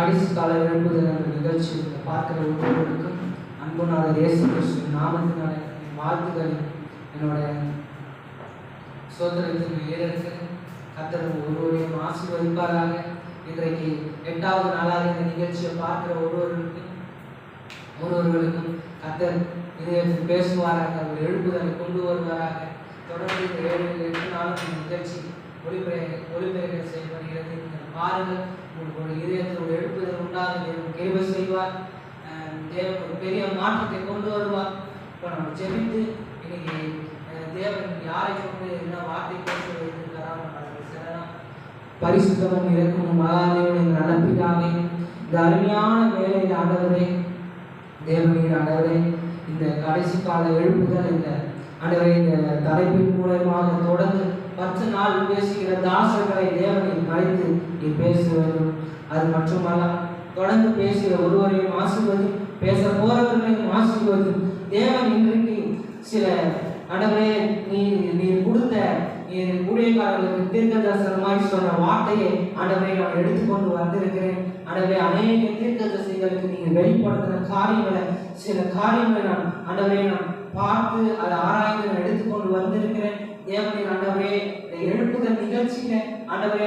கடைசி கால எழுப்புதல் என்ற நிகழ்ச்சி பார்க்கிற ஒவ்வொருவருக்கும் அன்புநாதர் இயேசு கிறிஸ்துவின் நாமத்தினால வாழ்த்துக்கள் என்னோட சோதரத்தின் ஏறெடுத்து கர்த்தர் ஒருவரையும் ஆசீர்வதிப்பாராக. இன்றைக்கு 8வது நாளாக இந்த நிகழ்ச்சியை பார்க்கிற ஒருவர்களுக்கும் கர்த்தர் இதயத்தில் பேசுவாராக, ஒரு எழுப்புதலை கொண்டு வருவாராக. தொடர்ந்து இந்த 7-8 நாளும் இந்த நிகழ்ச்சி ஒளிபெருக்க செய்யப்படுகிறது. நீங்கள் பாருங்கள், உங்களுக்கு ஒரு இதயத்தில் ஒரு எழுப்புதல் உண்டாக தேவன் கிருபை செய்வார். தேவன் ஒரு பெரிய மாற்றத்தை கொண்டு வருவார். இப்போ நம்ம ஜெபித்து இன்னைக்கு தேவன் யாரை கொண்டு என்ன வார்த்தை பேசுவது பரிசுத்தமும் இருக்கும் மகாதேவனின் நடப்பினாலே இந்த அருமையான வேலையில் ஆண்டவரே, தேவனின் ஆண்டவரே, இந்த கடைசி கால எழுப்புதல் இந்த ஆண்டவரே இந்த தலைப்பின் மூலமாக தொடர்ந்து 10 நாள் பேசுகிற தாசர்களை தேவனை அழைத்து நீ பேச வேண்டும். அது மட்டுமல்ல, தொடர்ந்து பேசுகிற ஒருவரையும் ஆசீர்வதி, பேச போறவர்களையும் ஆசீர்வதி. தேவன் இன்றைக்கு சில ஆண்டவரே நீ கொடுத்த ஊழியக்காரர்களுக்கு தீர்க்கதரிசனமாய் சொன்ன வார்த்தையை ஆண்டவரை நான் எடுத்துக்கொண்டு வந்திருக்கிறேன். ஆண்டவரே, அநேக தீர்க்கதரிசிகளுக்கு நீங்கள் வெளிப்படுத்தின காரியங்களை, சில காரியங்களை நான் ஆண்டவரை நான் பார்த்து அதை ஆராய்ந்து நான் எடுத்துக்கொண்டு வந்திருக்கிறேன். தேவனின் ஆண்டவரே, இந்த எழுப்புதல் நிகழ்ச்சியில ஆண்டவரே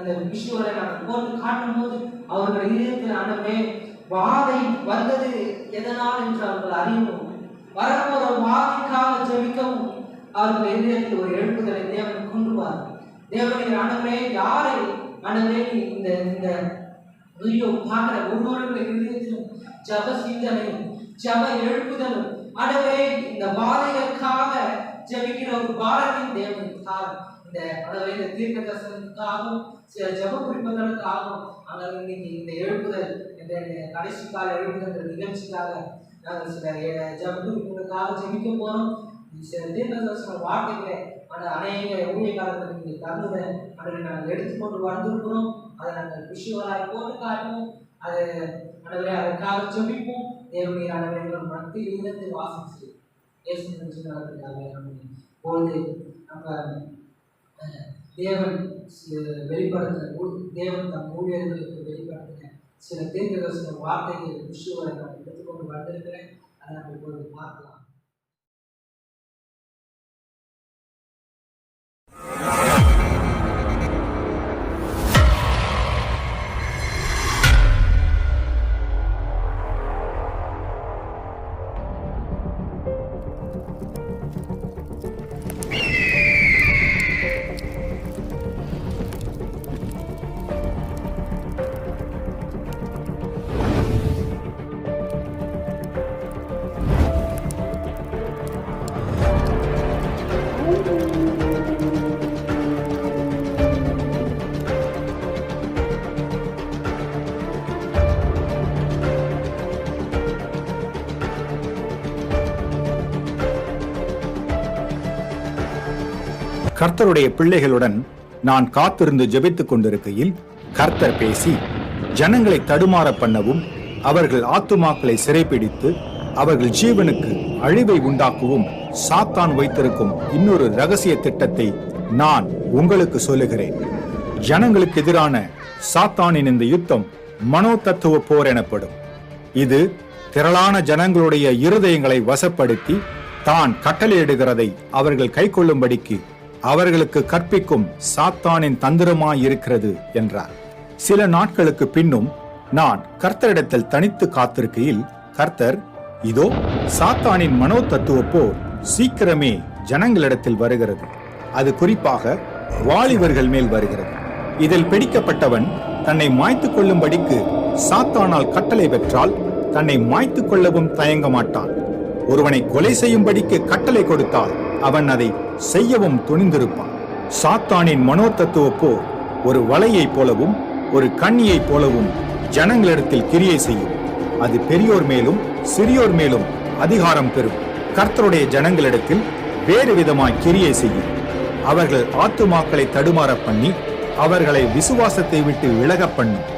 அந்த விஷயங்களை நான் போட்டு காட்டும் போது அவர்கள் இதயத்தில் ஆண்டவரே வாதை வந்தது எதனால் என்று அவர்கள் அறியவும், வரப்போற வாதைக்காக ஜெபிக்கவும் அவர்கள் இதயத்தில் ஒரு எழுப்புதலை தேவன் கொண்டு வார். தேவனின் ஆண்டவரே, யாரை ஆண்டவரே இந்த இந்த வீடியோ பார்க்கிற ஒவ்வொருவருடைய இதயத்திலும் ஜப சிந்தனையும் ஜப எழுப்புதலும் ஆண்டவரே இந்த வாதைகளுக்காக ஜெபிக்கிற ஒரு பாரதியின் தேவனுக்காக இந்த ஆண்டவரே இந்த தீர்க்க தரிசனத்துக்காகவும் சில ஜப குறிப்புகளுக்காகவும் ஆண்டவரே இன்னைக்கு இந்த எழுப்புதல் இந்த கடைசி கால எழுப்புதல் நிகழ்ச்சிக்காக நாங்கள் சில ஜப குறிப்புகளுக்காக ஜெபிக்க போறோம். சில தீர்க்க தரிசன வார்த்தைகளை அநேக ஊழியக்காரர்களுக்கு நீங்கள் தருவதை அதை நாங்கள் எடுத்துக்கொண்டு வந்திருக்கிறோம். அதை நாங்கள் விஷுவலாக போட்டு காட்டுவோம். அதை ஆண்டவரே அதற்காக ஜெபிப்போம். தேவனுடைய ஆண்டவரை மத்தியில் இருந்து வாசம் செய்யும் இப்பொழுது நம்ம தேவன் வெளிப்படுத்தின தேவன் தம் ஊழியர்களுக்கு வெளிப்படுத்தின சில தீர்க்கதரிசன வார்த்தைகள் விஷுவலை நான் எடுத்துக்கொண்டு வந்திருக்கிறேன். அதை நம்ம இப்பொழுது பார்க்கலாம். கர்த்தருடைய பிள்ளைகளுடன் நான் காத்திருந்து ஜெபித்துக் கொண்டிருக்கையில் கர்த்தர் பேசி, ஜனங்களை தடுமாற பண்ணவும் அவர்கள் ஆத்துமாக்களை சிறைப்பிடித்து அவர்கள் ஜீவனுக்கு அழிவை உண்டாக்கவும் சாத்தான் வைத்திருக்கும் இன்னொரு ரகசிய திட்டத்தை நான் உங்களுக்கு சொல்லுகிறேன். ஜனங்களுக்கு எதிரான சாத்தானின் இந்த யுத்தம் மனோ தத்துவ போர் எனப்படும். இது திரளான ஜனங்களுடைய இருதயங்களை வசப்படுத்தி தான் கட்டளையிடுகிறதை அவர்கள் கை கொள்ளும்படிக்கு அவர்களுக்கு கற்பிக்கும் சாத்தானின் தந்திரமாயிருக்கிறது என்றார். சில நாட்களுக்கு பின்னும் நான் கர்த்தரிடத்தில் தனித்து காத்திருக்கையில் கர்த்தர், இதோ சாத்தானின் மனோ தத்துவ போர் சீக்கிரமே ஜனங்களிடத்தில் வருகிறது. அது குறிப்பாக வாலிபர்கள் மேல் வருகிறது. இதில் பிடிக்கப்பட்டவன் தன்னை மாய்த்துக் கொள்ளும்படிக்கு சாத்தானால் கட்டளை பெற்றால் தன்னை மாய்த்துக் கொள்ளவும் தயங்க மாட்டான். ஒருவனை கொலை செய்யும்படிக்கு கட்டளை கொடுத்தால் அவன் அதை செய்யவும் துணிந்திருப்பான். சாத்தானின் மனோ தத்துவ போர் ஒரு வலையைப் போலவும் ஒரு கண்ணியைப் போலவும் ஜனங்களிடத்தில் கிரியை செய்யும். அது பெரியோர் மேலும் சிறியோர் மேலும் அதிகாரம் பெறும். கர்த்தருடைய ஜனங்களிடத்தில் வேறு விதமாய் கிரியை செய்யும். அவர்கள் ஆத்துமாக்களை தடுமாற பண்ணி அவர்களை விசுவாசத்தை விட்டு விலக பண்ணும்.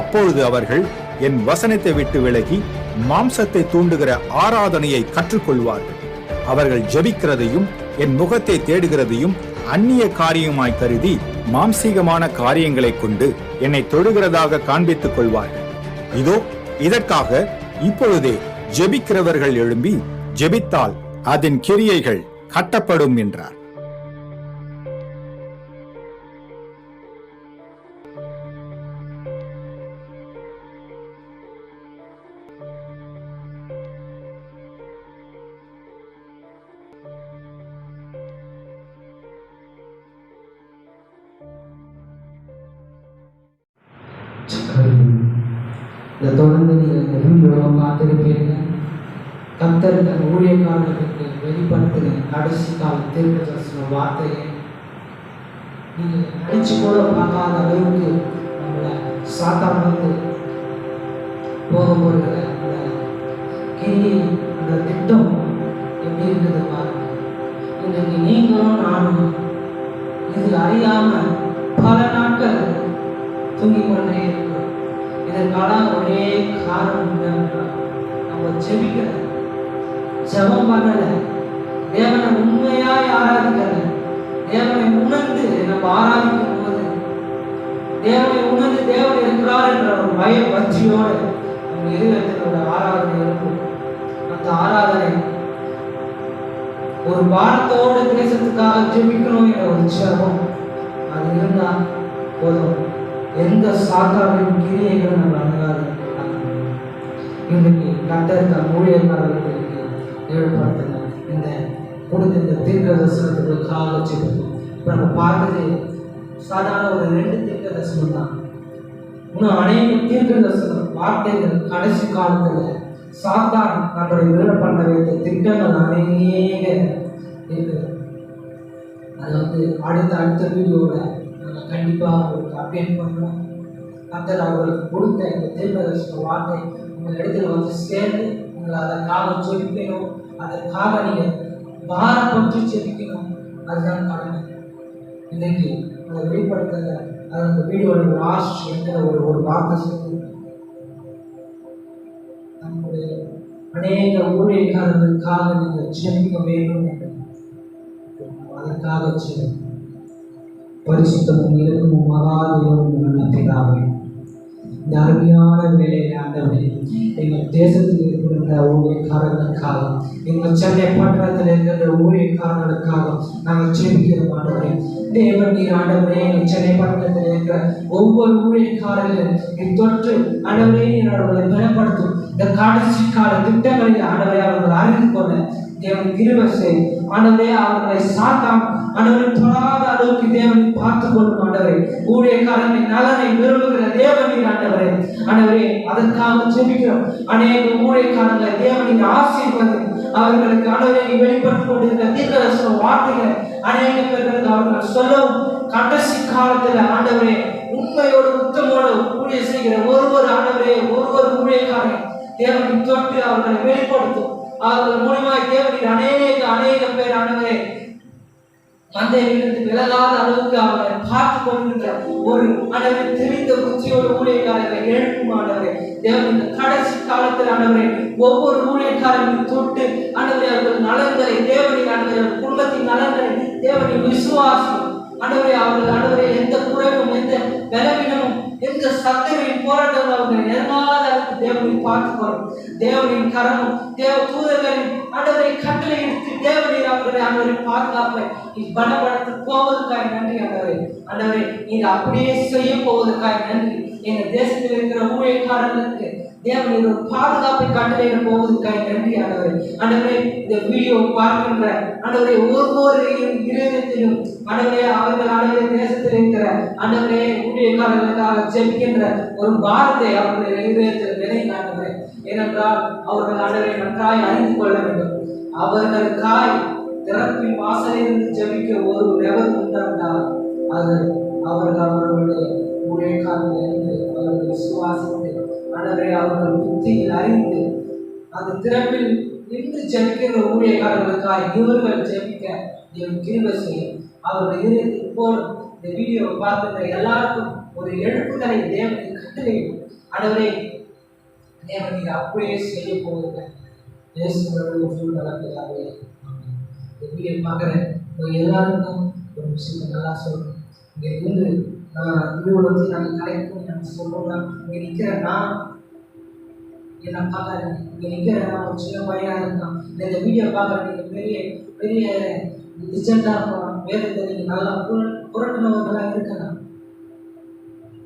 அப்பொழுது அவர்கள் என் வசனத்தை விட்டு விலகி மாம்சத்தை தூண்டுகிற ஆராதனையை கற்றுக்கொள்வார்கள். அவர்கள் ஜெபிக்கிறதையும் என் முகத்தை தேடுகிறதையும் அந்நிய காரியமாய் கருதி மாம்சீகமான காரியங்களைக் கொண்டு என்னை தொடுகிறதாக காண்பித்துக் கொள்வார்கள். இதோ இதற்காக இப்பொழுதே ஜெபிக்கிறவர்கள் எழும்பி ஜெபித்தால் அதன் கிரியைகள் கட்டப்படும் என்றார். இதை தொடர்ந்து நீங்கள் இந்த வீடியோவை பார்த்துருப்பீங்க. கர்த்தர் தன் ஊழியக்காரர்களுக்கு வெளிப்படுத்தின கடைசி கால தீர்க்கதரிசன வார்த்தையை நீங்கள் நினைச்சு கூட பார்க்காத அளவுக்கு நம்மளை சாத்தான் வந்து போக போகிற அந்த கிரியை, அந்த திட்டம் எப்படி இருக்குது பாருங்க. இன்னைக்கு நீங்களும் நானும் இது அறியாம பல நாட்கள் தூங்கி கொண்டே இருக்கிறோம். இதற்கான ஒரே காரணம் என்னன்னா, நம்ம ஜெபிக்கல, ஜெபம் பண்ணல, தேவனை உண்மையாய் ஆராதிக்கல. தேவனை உணர்ந்து நம்ம ஆராதிக்கும் போது, தேவனை உணர்ந்து தேவன் இருக்கிறார் என்ற ஒரு பய பக்தியோடு நம்ம இருதயத்தில் ஒரு ஆராதனை இருக்கும். அந்த ஆராதனை ஒரு பாரத்தோடு தேசத்துக்காக ஜெபிக்கணும் என்ற ஒரு ஜெபம் அது இருந்தால் போதும். எந்த சாத்தாவின் கிரியைகளும் நம்ம அணுகாது. இன்றைக்கு கர்த்தர் தன் ஊழியக்காரர்களுக்கு ஏற்படுத்தின இந்த கொடுத்த இந்த தீர்க்க தரிசனத்துக்காக ஜெபிப்போம். இப்போ நம்ம பார்த்தது சாதாரண ஒரு 2 தீர்க்க தரிசனம் தான். இன்னும் அநேக தீர்க்க தரிசனம் வார்த்தைகள் கடைசி காலத்தில் சாத்தான் நம்மளை விருட பண்ண வைத்த திட்டங்கள் அநேக இருக்குது. அது வந்து அடுத்த வீடியோவில் நாங்கள் கண்டிப்பாக உங்களுக்கு அப்டேட் பண்ணுறோம். கர்த்தர் அவர்களுக்கு கொடுத்த இந்த தீர்க்கதரிசன வார்த்தை உங்கள் இடத்துல வந்து சேர்ந்து உங்களை அதற்காக ஜெபிக்கணும், அதற்காக நீங்கள் பாரப்பட்டு ஜெபிக்கணும். அதுதான் கடமை. இன்னைக்கு அதை வெளிப்படுத்த அது அந்த வீடியோவில் லாஸ்ட் என்கிற ஒரு வார்த்தை சொல்லி நம்முடைய அநேக ஊழியக்காரர்களுக்காக நீங்கள் ஜெபிக்க வேண்டும் என்று அதற்காக செய்யும். பரிசுத்தமும் இலக்கமும் மகாதேவனும் நல்ல பிதாவே, இந்த அருமையான வேலையை ஆண்டவரே, எங்கள் தேசத்தில் இருக்கின்ற ஊழியக்காரர்களுக்காக, எங்கள் சென்னை பட்டணத்தில் இருக்கின்ற ஊழியக்காரர்களுக்காக நாங்கள் ஜெபிக்கிறோம் ஆண்டவரே. தேவன் நீர் ஆண்டவரே, எங்கள் சென்னை பட்டணத்தில் இருக்கிற ஒவ்வொரு ஊழியக்காரர்களும் தொற்று ஆண்டவரே அவர்களை பலப்படுத்தும். இந்த கடைசி கால திட்டங்களில் ஆண்டவரை அவர்கள் அறிந்து கொள்ள தேவன் கிருபை செய்யும் ஆண்டவரே. அவர்களை சாத்தாம் ஆண்டவரை தொடாத அளவுக்கு தேவனை பார்த்து கொள்ளும் ஆண்டவரே. ஊழியக்காரர்களின் நலனை விரும்புகிற தேவனின் ஆண்டவரே, ஆண்டவரே அதற்காக ஜெபிக்கிறோம். அநேக ஊழியக்காரர்களை தேவனின் ஆசீர்வாதம் அவர்களுக்கு ஆண்டவரை வெளிப்படுத்திக் கொண்டிருக்கிற தீர்க்கதரிசன வார்த்தைகளை அநேக பேர்களுக்கு அவர்கள் சொல்லவும், கடைசி காலத்தில் ஆண்டவரே உண்மையோடு உத்தமோடு ஊழிய செய்கிற ஒருவர் ஆண்டவரே ஒருவர் ஊழியக்காரன் தேவனை தொட்டு அவர்களை வெளிப்படுத்தும். அவர்கள் மூலமாய் தேவனின் அநேக பேர் ஆண்டவரே மந்தையிலிருந்து விலகாத அளவுக்கு அவர்களை பார்த்து கொள்கின்ற ஒரு ஆண்டவரை தெரிந்த புத்தியோடு ஊழியக்காரர்களை எழுப்பும் ஆண்டவரே. தேவன் இந்த கடைசி காலத்தில் ஆண்டவரை ஒவ்வொரு ஊழியக்காரர்களையும் தொட்டு ஆண்டவரை அவர்கள் நலன்களை தேவனின் ஆண்டவரை குடும்பத்தின் நலன்களை தேவனின் விசுவாசம் ஆண்டவரை அவர்கள் ஆண்டவரை எந்த குறைவும் எந்த பலவீனமும் எந்த சத்தமையும் போராட்டம் அவர்கள் நெருங்காத அளவுக்கு தேவனை பார்த்துக்கொள்ளும். தேவனின் கரமும் தேவ தூதர்களின் ஆண்டவரை கட்டளை எடுத்து தேவனை அவர்களை ஆண்டவரை பாதுகாப்பை பலப்படுத்த போவதற்காக நன்றி ஆண்டவரே. ஆண்டவரை நீங்க அப்படியே செய்ய போவதற்காக நன்றி. எங்க தேசத்தில் இருக்கிற ஊழியக்காரர்களுக்கு தேவன் ஒரு பாதுகாப்பை கட்டளையிட போவதற்காக நன்றி ஆண்டவரே. ஆண்டவரே இந்த வீடியோ பார்க்கின்ற ஆண்டவரே ஒவ்வொரு இருதயத்திலும் ஆண்டவரே அவர்கள் ஆண்டவரே தேசத்தில் இருக்கிற ஆண்டவரே ஊழியக்காரர்களுக்காக ஜெபிக்கின்ற ஒரு பாரத்தை அவர்களுடைய இருதயத்தில் விதை ஆண்டவரே. ஏனென்றால் அவர்கள் ஆண்டவரை நன்றாய் அறிந்து கொள்ள வேண்டும். அவர்களுக்காய் திறப்பின் வாசலிருந்து ஜெபிக்க ஒரு நபர் உண்டால் அது அவர்களுடைய ஊழியக்காரர்கள் அவர்கள் விசுவாசத்தை ஆண்டவரை அவர்கள் புத்தியில் அறிந்து அந்த திறப்பில் நின்று ஜெபிக்கிற ஊழியக்காரர்களுக்காக இவர்கள் ஜெபிக்க தேவன் கிருபை செய்யும். அவர்கள் இதயத்தில் போல் இந்த வீடியோவை பார்க்கிற எல்லாருக்கும் ஒரு எழுப்புதலை தேவனை கட்டளையிடும். ஆண்டவரே தேவன் நீங்க அப்படியே செய்ய போவதில்லை. இந்த வீடியோ பார்க்குற எல்லாருக்கும் ஒரு விஷயத்தை நல்லா சொல்லணும். இங்கே இருந்து திருவிழத்தை நாங்கள் கலைக்கும் நாங்கள் சொல்றோம்னா இங்கே நிற்கிற நான் என்ன பார்க்காது, இங்கே நிற்கிற நான் ஒரு சின்ன பையனா இருக்கான், இந்த வீடியோ பார்க்குற நீங்கள் பெரிய பெரிய ரிசல்ட்டாக இருக்கலாம், வேதத்தை நீங்கள் நல்லா புரட்டினவர்களாக இருக்கலாம்.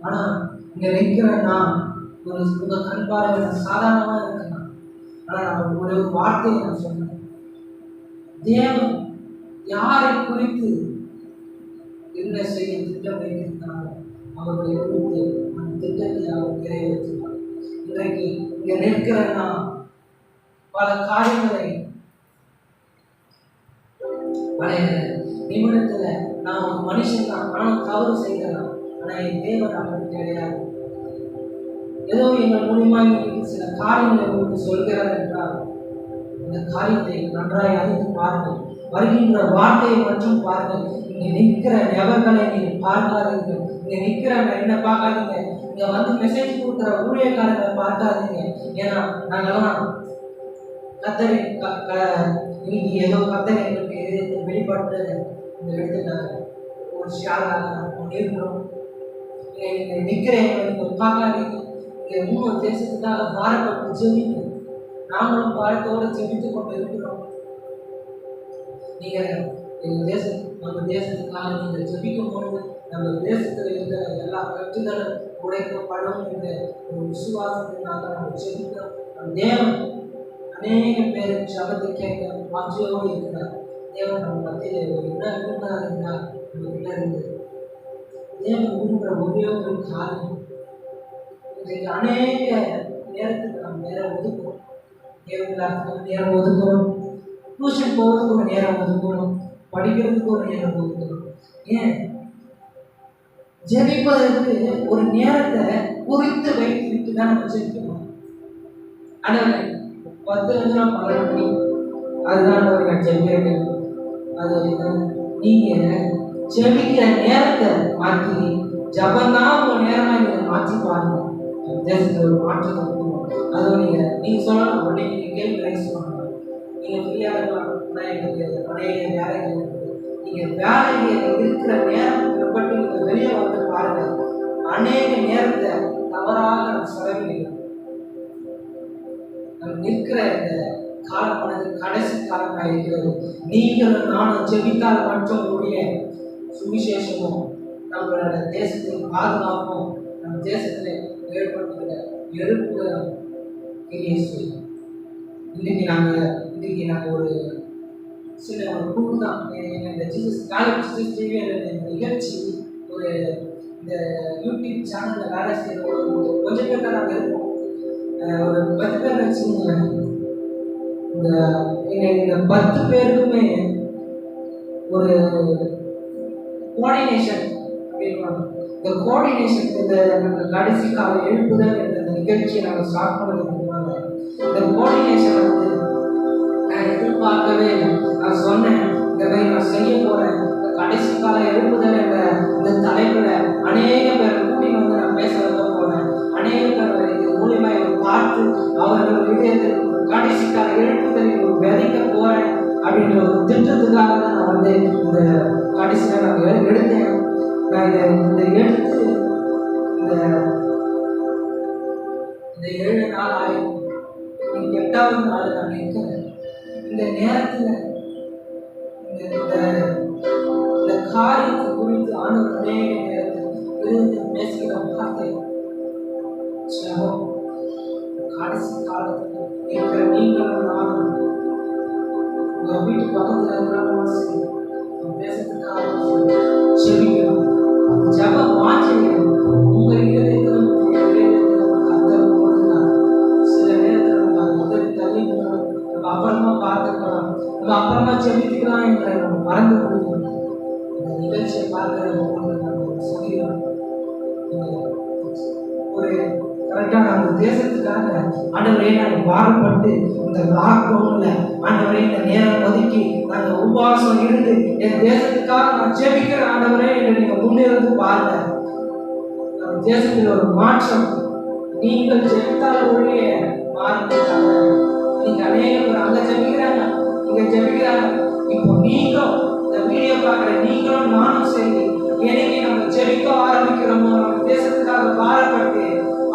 ஆனால் இங்கே நிற்கிற நான் ஒரு உங்கள் கண் பார்வை சாதாரணமாக இருக்கலாம். ஆனால் நான் ஒரு வார்த்தையை நான் சொன்னேன், தேவன் யாரை குறித்து என்ன செய்ய திட்டம் வைத்திருந்தாரோ அவர்களை குறித்து அந்த திட்டத்தை அவர் நிறைவேற்றினார். இன்றைக்கு இங்கே நிற்கிற நான் பல காரியங்களை பழைய நிமிடத்துல நான் ஒரு மனுஷன் தான், நானும் தவறு செய்தலாம். ஆனால் என் தேவன் அப்படி கிடையாது. ஏதோ எங்கள் மூலியமாக சில காரியங்களை உங்களுக்கு சொல்கிறார் என்றால் இந்த காரியத்தை நன்றாய் அறிந்து பாருங்கள். வருகின்ற வார்த்தையை மட்டும் பாருங்கள். இங்கே நிற்கிற நபர்களை நீங்கள் பார்க்காதீங்க. இங்கே நிற்கிற என்ன பார்க்காதீங்க. இங்கே வந்து மெசேஜ் கொடுக்குற ஊழியக்காரங்களை பார்க்காதீங்க. ஏன்னா நாங்கள்லாம் கத்தரை இன்னைக்கு ஏதோ கத்தரை எங்களுக்கு வெளிப்பட்டு இந்த இடத்துல ஒரு ஷேராக பண்ணியிருக்கிறோம். நீங்கள் நிற்கிற நீங்கள் பார்க்காதீங்க. இங்கே இன்னொரு தேசத்துக்காக பாரப்பட்டு ஜெபிங்க. நாமளும் பாரத்தோடு ஜெபித்து கொண்டு இருக்கிறோம். நீங்கள் எங்கள் நம்ம தேசத்துக்காக நீங்கள் ஜெபிக்கும் பொழுது நம்ம தேசத்தில் இருக்கிற எல்லா கட்டுகளும் உடைக்கப்படும் என்ற ஒரு விசுவாசத்தினால நம்ம ஜெபிக்கிறோம். தேவன் அநேக பேருக்கு சபத்தை கேட்க வாஞ்சியோடு இருக்கிறார். தேவன் நம்ம மத்தியில் என்ன இருந்தார் என்றால் நம்ம கிட்ட இருந்தது. தேவன் விரும்புகிற ஒரே ஒரு காரியம், இன்றைக்கு அநேக நேரத்துக்கு நம்ம நேரம் ஒதுக்குறோம். தேவன் நேரம் ஒதுக்குறோம், டியூஷன் போகிறதுக்கு ஒரு நேரம் ஒதுக்கணும், படிக்கிறதுக்கு ஒரு நேரம் ஒதுக்கணும். ஏன் ஜெபிப்பதற்கு ஒரு நேரத்தை குறித்து வைத்து விட்டு தான் நம்ம ஜெபிக்கணும். ஆனால் 10 நிமிஷம் 12 மணி அதுதான் ஒரு ஜெபிக்கிறேன். அது நீங்க ஜெபிக்கிற நேரத்தை மாற்றி ஜபந்தான் உங்க நேரமா நீங்க மாற்றி பாருங்க. தேசத்துல ஒரு மாற்றத்தை கொடுக்கணும். அதுவும் நீங்க சொல்லலாம், உடனே நீங்க கேள்வி ரைஸ் பண்ணலாம். நீங்க ஃப்ரீயாக இருக்கலாம், எனக்கு அநேக வேலைகள் இருக்குது. நீங்க வேலைகள் இருக்கிற நேரம் பட்டு நீங்க வெளியே வந்து பாருங்க. அநேக நேரத்தை தவறாக செலவிடுகிறோம். நம்ம நிற்கிற இந்த காலமானது கடைசி காலமாக இருக்கிறது. நீங்களும் நானும் ஜெபித்தால் மட்டும் கூடிய சுவிசேஷமும் நம்மளோட தேசத்தின் பாதுகாப்பும் நம்ம தேசத்தில் ஏற்படுத்துகிற எழுப்புதலும் பெரிய செய்யும். இன்னைக்கு நாங்கள் ஒரு சில ஒரு குழு தான் இந்த ஜீசஸ் காலேஜ் டிவி நிகழ்ச்சி ஒரு இந்த யூடியூப் சேனலில் வேலை செய்கிற ஒரு கொஞ்சம் பேர் தான் நாங்கள் இருக்கோம். ஒரு 10 பேர் வச்சுக்கோங்க. இந்த 10 பேருக்குமே ஒரு கோஆர்டினேஷன் அப்படின்னு இந்த கோஆர்டினேஷன் இந்த கடைசி கால எழுப்புதல் என்ற நிகழ்ச்சியை நாங்கள் ஸ்டார்ட் பண்ணதுக்கு முன்னாங்க இந்த கோஆர்டினேஷன் வந்து நான் எதிர்பார்க்கவே இல்லை. நான் சொன்னேன், இந்த மாதிரி நான் செய்ய போகிறேன், இந்த கடைசி கால எழுப்புதல் என்ற இந்த தலைப்பில் அநேக பேர் கூட்டி வந்து நான் பேச போகிறேன். அநேக பேர் இது மூலியமாக பார்த்து அவர்கள் விடயத்தில் கடைசி கால எழுப்புதலில் ஒரு விதைக்க போகிறேன் அப்படின்ற ஒரு திட்டத்துக்காக தான் நான் வந்து இந்த கடைசியில் நான் எடுத்தேன். நான் இதை எடுத்து இந்த 7 நாள் ஆகும். 8வது நாள் நான் நிற்கிறேன். இந்த நேரத்தில் இந்த காரியத்தை குறித்து ஆண்டவர் அநேக நேரத்தில் இருந்து பேசுகிற வார்த்தை கடைசி காலத்தில் இருக்கிற நீங்களும் நானும் உங்க வீட்டு பக்கத்தில் இருக்கிற தேசத்துக்காக செவிக்கிறோம். ஜப வாஞ்சையை உங்க இடத்துல சில நேரத்தில் நம்ம முதல் தள்ளி நம்ம அப்புறமா பார்த்துக்கலாம், நம்ம அப்புறமா செவித்துக்கலாம் என்ற நம்ம மறந்து கொடுக்கணும். இந்த நிகழ்ச்சியை பார்க்கிற நம்ம சொல்லிடுறோம். ஒரு கரெக்டாக அந்த தேசத்துக்காக ஆண்டவரே நாங்கள் பாடுபட்டு இந்த லாக்டவுன்ல ஆண்டவரே இந்த நேரம் ஒதுக்கி நாங்கள் உபவாசம் இருந்து என் தேசத்துக்காக நான் ஜெபிக்கிற ஆண்டவரே என்று நீங்கள் முன்னிருந்து பாருங்க. நம்ம தேசத்தில் ஒரு மாற்றம் நீங்கள் ஜெபித்தால் ஒழிய மாறுங்க. நீங்க அநேக பேர் அங்க ஜெபிக்கிறாங்க, இங்க ஜெபிக்கிறாங்க. இப்போ நீங்களும் இந்த வீடியோ பார்க்குற நீங்களும் நானும் சரி, எனக்கு நம்ம ஜெபிக்க ஆரம்பிக்கிறோமோ நம்ம தேசத்துக்காக பாரப்பட்டு,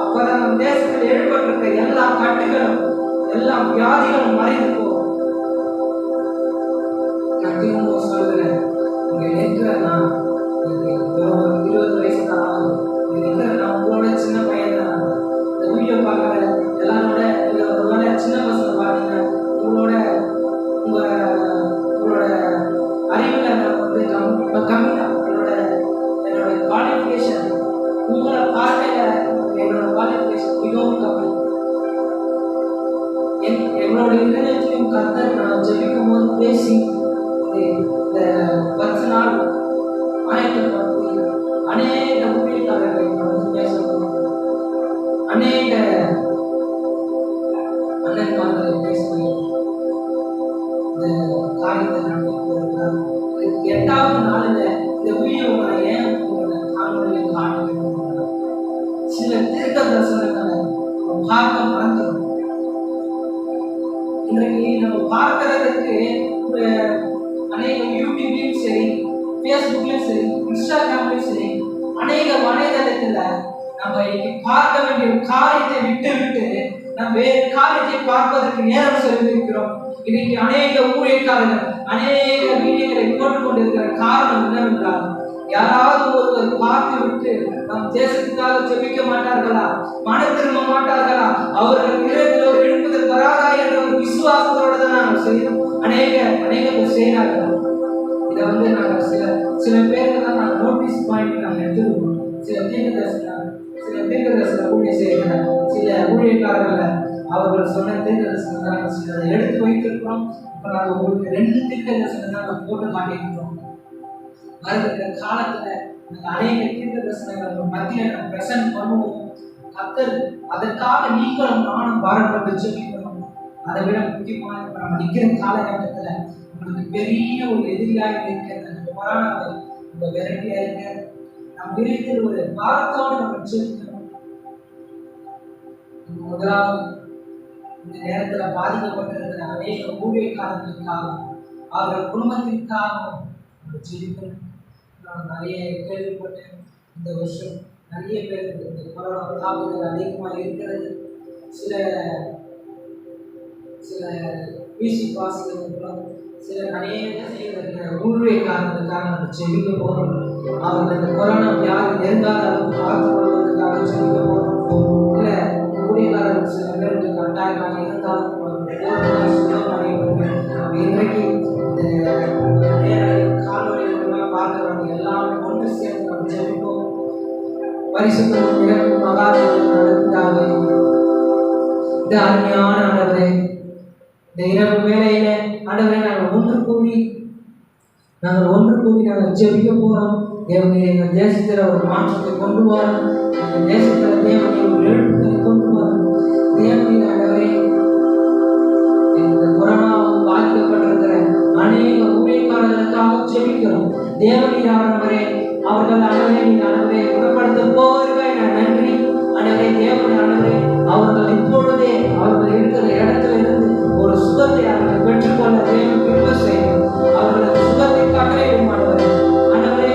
அப்பதான் நம்ம தேசத்தில் ஏற்பட்டிருக்க எல்லா கட்டுகளும் எல்லா வியாதிகளும் மறைந்து போகும். நான் திரும்ப சொல்கிறேன், இங்க இருக்கிற நான் 20 வயசு தான் ஆகுது. இங்க இருக்கிற நான் உங்களோட சின்ன பையன் தான். இந்த வீடியோ பார்க்குற எல்லாரோட ஒருவேளை சின்ன பசங்க பார்த்தீங்கன்னா உங்களோட உங்களோட அறிவில் நான் வந்து கம்மி தான். என்னோட குவாலிஃபிகேஷன் உங்களை பார்க்கல, என்னோட குவாலிஃபிகேஷன் மிகவும் கம்மி. எங்களோட இளைஞர்களையும் கர்த்தர் நான் ஜெபிக்கும் போது பேசி இந்த 10 நாள் ஆயத்தப்படுத்தி அநேக ஊழியக்காரர்களை வந்து பேசணும், அநேக அண்ணன்மார்களை பேசணும். இந்த காரியத்தை நடத்திருக்கிறார். 8வது நாளில் இந்த வீடியோ நான் ஏன் காணொலியில் காண சில தீர்க்க தரிசனங்களை பார்க்க மறந்துடும். இன்றைக்கு நம்ம பார்க்கறதுக்கு அநேக யூடியூப்லையும் சரி, ஃபேஸ்புக்லையும் சரி, இன்ஸ்டாகிராம்லையும் சரி, அநேக வலைதளத்தில் நம்ம இன்னைக்கு பார்க்க வேண்டிய காரியத்தை விட்டு நம்ம வேறு காரியத்தை பார்ப்பதற்கு நேரம் செலுத்திருக்கிறோம். இன்னைக்கு அநேக ஊழியக்காரர்கள் அநேக வீடியோக்களை போட்டுக் கொண்டிருக்கிற காரணம் என்னவென்றால், யாராவது ஒருவர் பார்த்து விட்டு நம் தேசத்துக்காக ஜெபிக்க மாட்டார்களா, மனம் திரும்ப மாட்டார்களா, அவர்கள் இதயத்தில் ஒரு எழுப்புதல் வராதா என்ற ஒரு விசுவாசத்தோட தான் நாங்கள் செய்யணும். அநேக பேர் செய்கிறார்கள். இதை வந்து நாங்கள் சில பேருக்கு தான் நாங்கள் நோட்டீஸ் பாயிண்ட் நாங்கள் எடுத்துருக்கோம். சில தீர்க்க தரிசன ஊழிய செய்கிற சில ஊழியக்காரர்களை அவர்கள் சொன்ன தீர்க்க தரிசனம் தான் நாங்கள் சிலதை எடுத்து வைத்திருக்கிறோம். இப்போ நாங்கள் உங்களுக்கு 2 தீர்க்க தரிசனம் தான் நாங்கள் போட்டு காட்டியிருக்கிறோம். வருகிற காலத்துல அநேக தீர்க்க தரிசனங்கள் மத்தியில் நம்ம பிரசன்ட் பண்ணுவோம். கர்த்தர் அதற்காக நீங்களும் நானும் பாரப்பட்டு ஜெபிக்கணும். அதை விட முக்கியமான நம்ம நிற்கிற காலகட்டத்துல உங்களுக்கு பெரிய ஒரு எதிரியாக இருக்கிற போராட்டங்கள் இந்த வெரைட்டியா இருக்க நம் விரைவில் ஒரு பாரத்தோடு நம்ம ஜெபிக்கணும். முதலாவது இந்த நேரத்துல பாதிக்கப்பட்டிருக்கிற அநேக ஊழியக்காரர்களுக்காகவும் அவர்கள் குடும்பத்திற்காகவும் ஜெபிக்கணும். நான் நிறைய கேள்விப்பட்டேன். இந்த வருஷம் நிறைய பேருக்கு இந்த கொரோனா தாக்குதல் அதிகமாக இருக்கிறது. சில மியூசிக் வாசிக்கிறவங்களும் சில நிறைய செய்கிற ஊழியக்காரர்களுக்காக நம்ம ஜெபிக்க போகிறோம். அவர்கள் இந்த கொரோனா வியாதி நெருங்காத அளவுக்கு பார்த்து கொள்வதற்காக ஜெபிக்க போகிறோம். இல்லை ஊழியக்காரர்கள் சில பேருக்கு கட்டாயமாக இருந்தாலும் இன்றைக்கு இந்த காணொலி பார்க்கிறவங்க எல்லாமே ஒன்று சேர்ந்து நம்ம ஜெபிப்போம். பரிசுத்தமும் இரண்டும் மகாதேவன் நடந்தாவே இந்த அருமையான ஆண்டவரே, இந்த இரவு வேளையில ஆண்டவரே நாங்கள் ஒன்று கூடி நாங்கள் ஜெபிக்க போறோம். தேவனே எங்கள் தேசத்துல ஒரு மாற்றத்தை கொண்டு வரும். எங்கள் தேசத்துல தேவனை ஒரு எழுப்புதலை கொண்டு வரும். தேவனே ஆண்டவரே, இந்த கொரோனாவால் பாதிக்கப்பட்டிருக்கிற அநேக ஊழியக்காரர்களுக்காக ஜெபிக்கிறோம். தேவனீர் ஆண்டவரே, அவர்கள் ஆண்டவரே நீ ஆண்டவரே குணப்படுத்த போவதற்காக நான் நன்றி. ஆண்டவரே தேவனே ஆண்டவரே, அவர்கள் இப்பொழுதே அவர்கள் இருக்கிற இடத்துல இருந்து ஒரு சுகத்தை அவர்கள் பெற்றுக்கொள்ள தேவன் கிருபை செய்யும். அவர்களுக்கு சுகத்தை கட்டளையிடும் ஆண்டவரே. ஆண்டவரே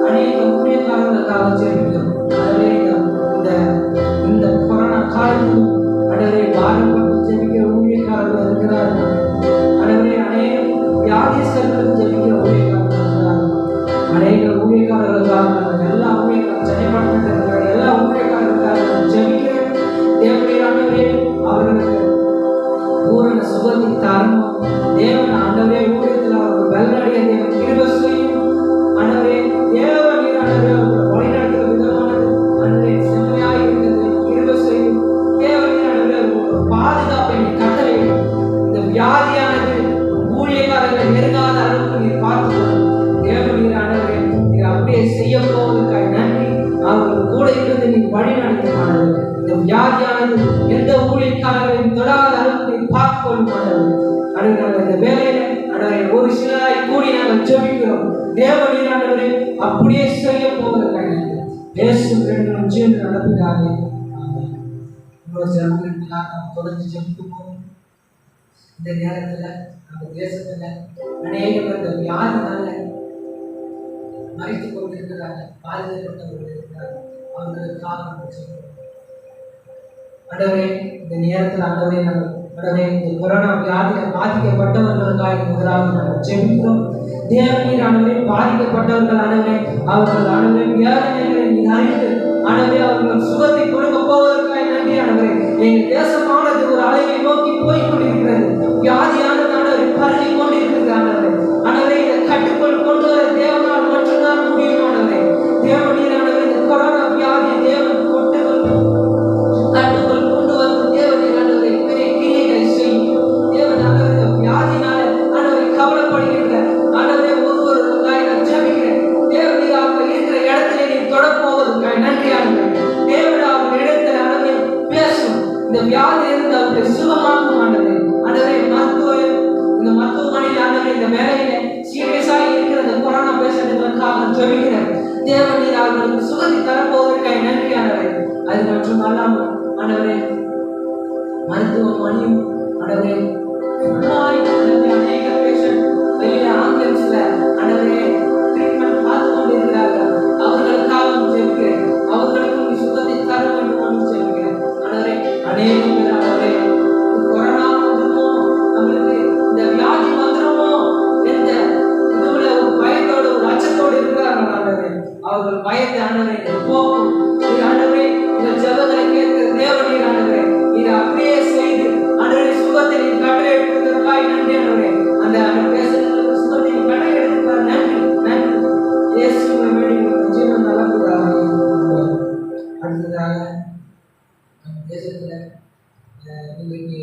அநேக ஊழியக்காரர்களுக்காக ஜெபிக்கிறோம். ஆண்டவரே இந்த கொரோனா காலத்தில் ஆண்டவரே பாரப்பட்டு ஜெபிக்கிற ஊழியக்காரர்கள் இருக்கிறார்கள். ஆண்டவரே அநேக வியாதிஸ்தர்களுக்கு ஜெபிக்கிற ஊழியக்காரர்கள் இருக்கிறார்கள். அநேக ஊழியக்காரர்களுக்காக எல்லா ஊழியக்காரர்கள் எல்லா ஊழியக்காரர்களுக்காக ஜெபிக்கிறேன். தேவனே ஆண்டவரே, அவர்களுக்கு பூரண சுகத்தை தரணும். தேவன் ஆண்டவரே ஊழியத்தில் அவர்கள் பலனடைய தேவன் கிருபை செய்யும். ஆண்டவரே தேவனீர் ஆண்டவரே அவர்கள் வழிநடத்துகிற விதமானது ஆண்டவரே செம்மையாக இருக்கிறது கிருபை செய்யும். தேவனீர் ஆண்டவரே ஒரு பாதுகாப்பை கட்டளையிடும். இந்த வியாதியானது ஊழியக்காரர்களை நெருங்காத அளவுக்கு நீர் பார்த்துக்கணும். தேவனீர் ஆண்டவரே நீர் அப்படியே செய்ய போவதற்காக நன்றி. அவர்கள் கூட இருந்து நீர் வழி நடத்துமானது. இந்த வியாதியானது எந்த ஊழியக்காரர்களையும் தொடாத அளவுக்கு நீர் பார்த்துக்கொள்ளும் ஆண்டவரே. அடுத்த இந்த வேலையில ஆண்டவரே ஒரு சிலராய் கூடி நாங்கள் ஜெபிக்கிறோம். தேவனீர் ஆண்டவரே அப்படியே செய்ய போவதற்காக நன்றி. இயேசு கிறிஸ்துவின் ஜீவன் நடப்பினாரே. ஆமென். இன்னொரு ஜனங்களுக்காக நாம் தொடர்ந்து ஜெபிக்க போறோம். இந்த நேரத்துல நம்ம தேசத்துல அநேக பேர் இந்த வியாதினால மறைத்துக் கொண்டிருக்கிறாங்க, பாதிக்கப்பட்டவர்கள் இருக்கிறார்கள். அவர்களுக்காக ஆண்டவரே இந்த நேரத்தில் ஆண்டவரே இந்த கொரோனா வியாதியில் பாதிக்கப்பட்டவர்களுக்காக முதலாவது நாங்கள் ஜெபிக்கிறோம். தேவநீர் ஆண்டவரே பாதிக்கப்பட்டவர்கள் ஆண்டவரே அவர்கள் ஆண்டவரே வியாதிகளை நீர் அறிந்து ஆண்டவரே அவர்கள் சுகத்தை கொடுக்க போவதற்காக நன்றி ஆண்டவரே. எங்கள் தேசமானது ஒரு அலையை நோக்கி போய் கொண்டிருக்கிறது. வியாதியானது ஆண்டவரை பரவி கொண்டிருக்கிறது ஆண்டவரே. ஆண்டவரே இதை கட்டுக்குள் கொண்டு வர தேவனால் மட்டும்தான் முடியும் ஆண்டவரே. தேவநீர் ஆண்டவரே இந்த கொரோனா வியாதியை தேவன் கட்டுக்குள் கொண்டு வந்து தேவனை ஆண்டவரை பெரிய கிரியைகளை செய்யும். தேவன் ஆண்டவரை வியாதினால ஆண்டவரை கவலைப்படுகின்ற ஆண்டவரை ஒருவருக்காக நான் ஜெபிக்கிறேன். தேவன் அவர்கள் இருக்கிற இடத்துல நீ தொடப்போவதற்காக நன்றி ஆண்டவரே. தேவன் அவர்கள் இடத்துல ஆண்டவரை பேசும். இந்த வியாதி இருந்து அவர்களை சுகமாக்கும் ஆண்டவரே. ஆண்டவரை இந்த மருத்துவமனையில் ஆண்டவரை இந்த வேலையில சீரியஸாக இருக்கிற இந்த கொரோனா பேஷண்ட்களுக்காக ஜெபிக்கிறேன். தேவன் நீர் அவர்களுக்கு சுகத்தை தரப்போவதற்காக நன்றி ஆண்டவரே. அது மட்டும் அல்லாமல் ஆண்டவரே மருத்துவமனையும் ஆண்டவரே அநேக பேஷண்ட் வெளியே ஆம்புலன்ஸ்ல ஆண்டவரே ட்ரீட்மெண்ட் பார்த்து கொண்டிருக்கிறார்கள். அவர்களுக்காகவும் ஜெபிக்கிறேன். அவர்களுக்கும் சுகத்தை தர வேண்டும் ஜெபிக்கிறேன். ஆண்டவரே அநேக பேர் ஆண்டவரே கொரோனா வந்துருமோ, நம்மளுக்கு இந்த வியாதி வந்துருமோ என்ற இதுல ஒரு பயத்தோடு ஒரு அச்சத்தோடு இருக்கிறார்கள் ஆண்டவரே. அவர்கள் பயத்தை ஆண்டவரை போக்கும். ஆண்டவரே இந்த ஜெபங்களை கேட்கிற தேவனீர் ஆண்டவரே நீர் அப்படியே செய்து ஆண்டவரே சுகத்தை நீர் கட்டளை எடுப்பதற்காக நன்றி ஆண்டவரே. அந்த பேசுகிற சுகத்தை நீர் கட்டளை எடுப்பதற்காக நன்றி நன்றி. இயேசுவை வேண்டி ஜீவன் நல்லதாக. அடுத்ததாக நம்ம தேசத்துல இன்னைக்கு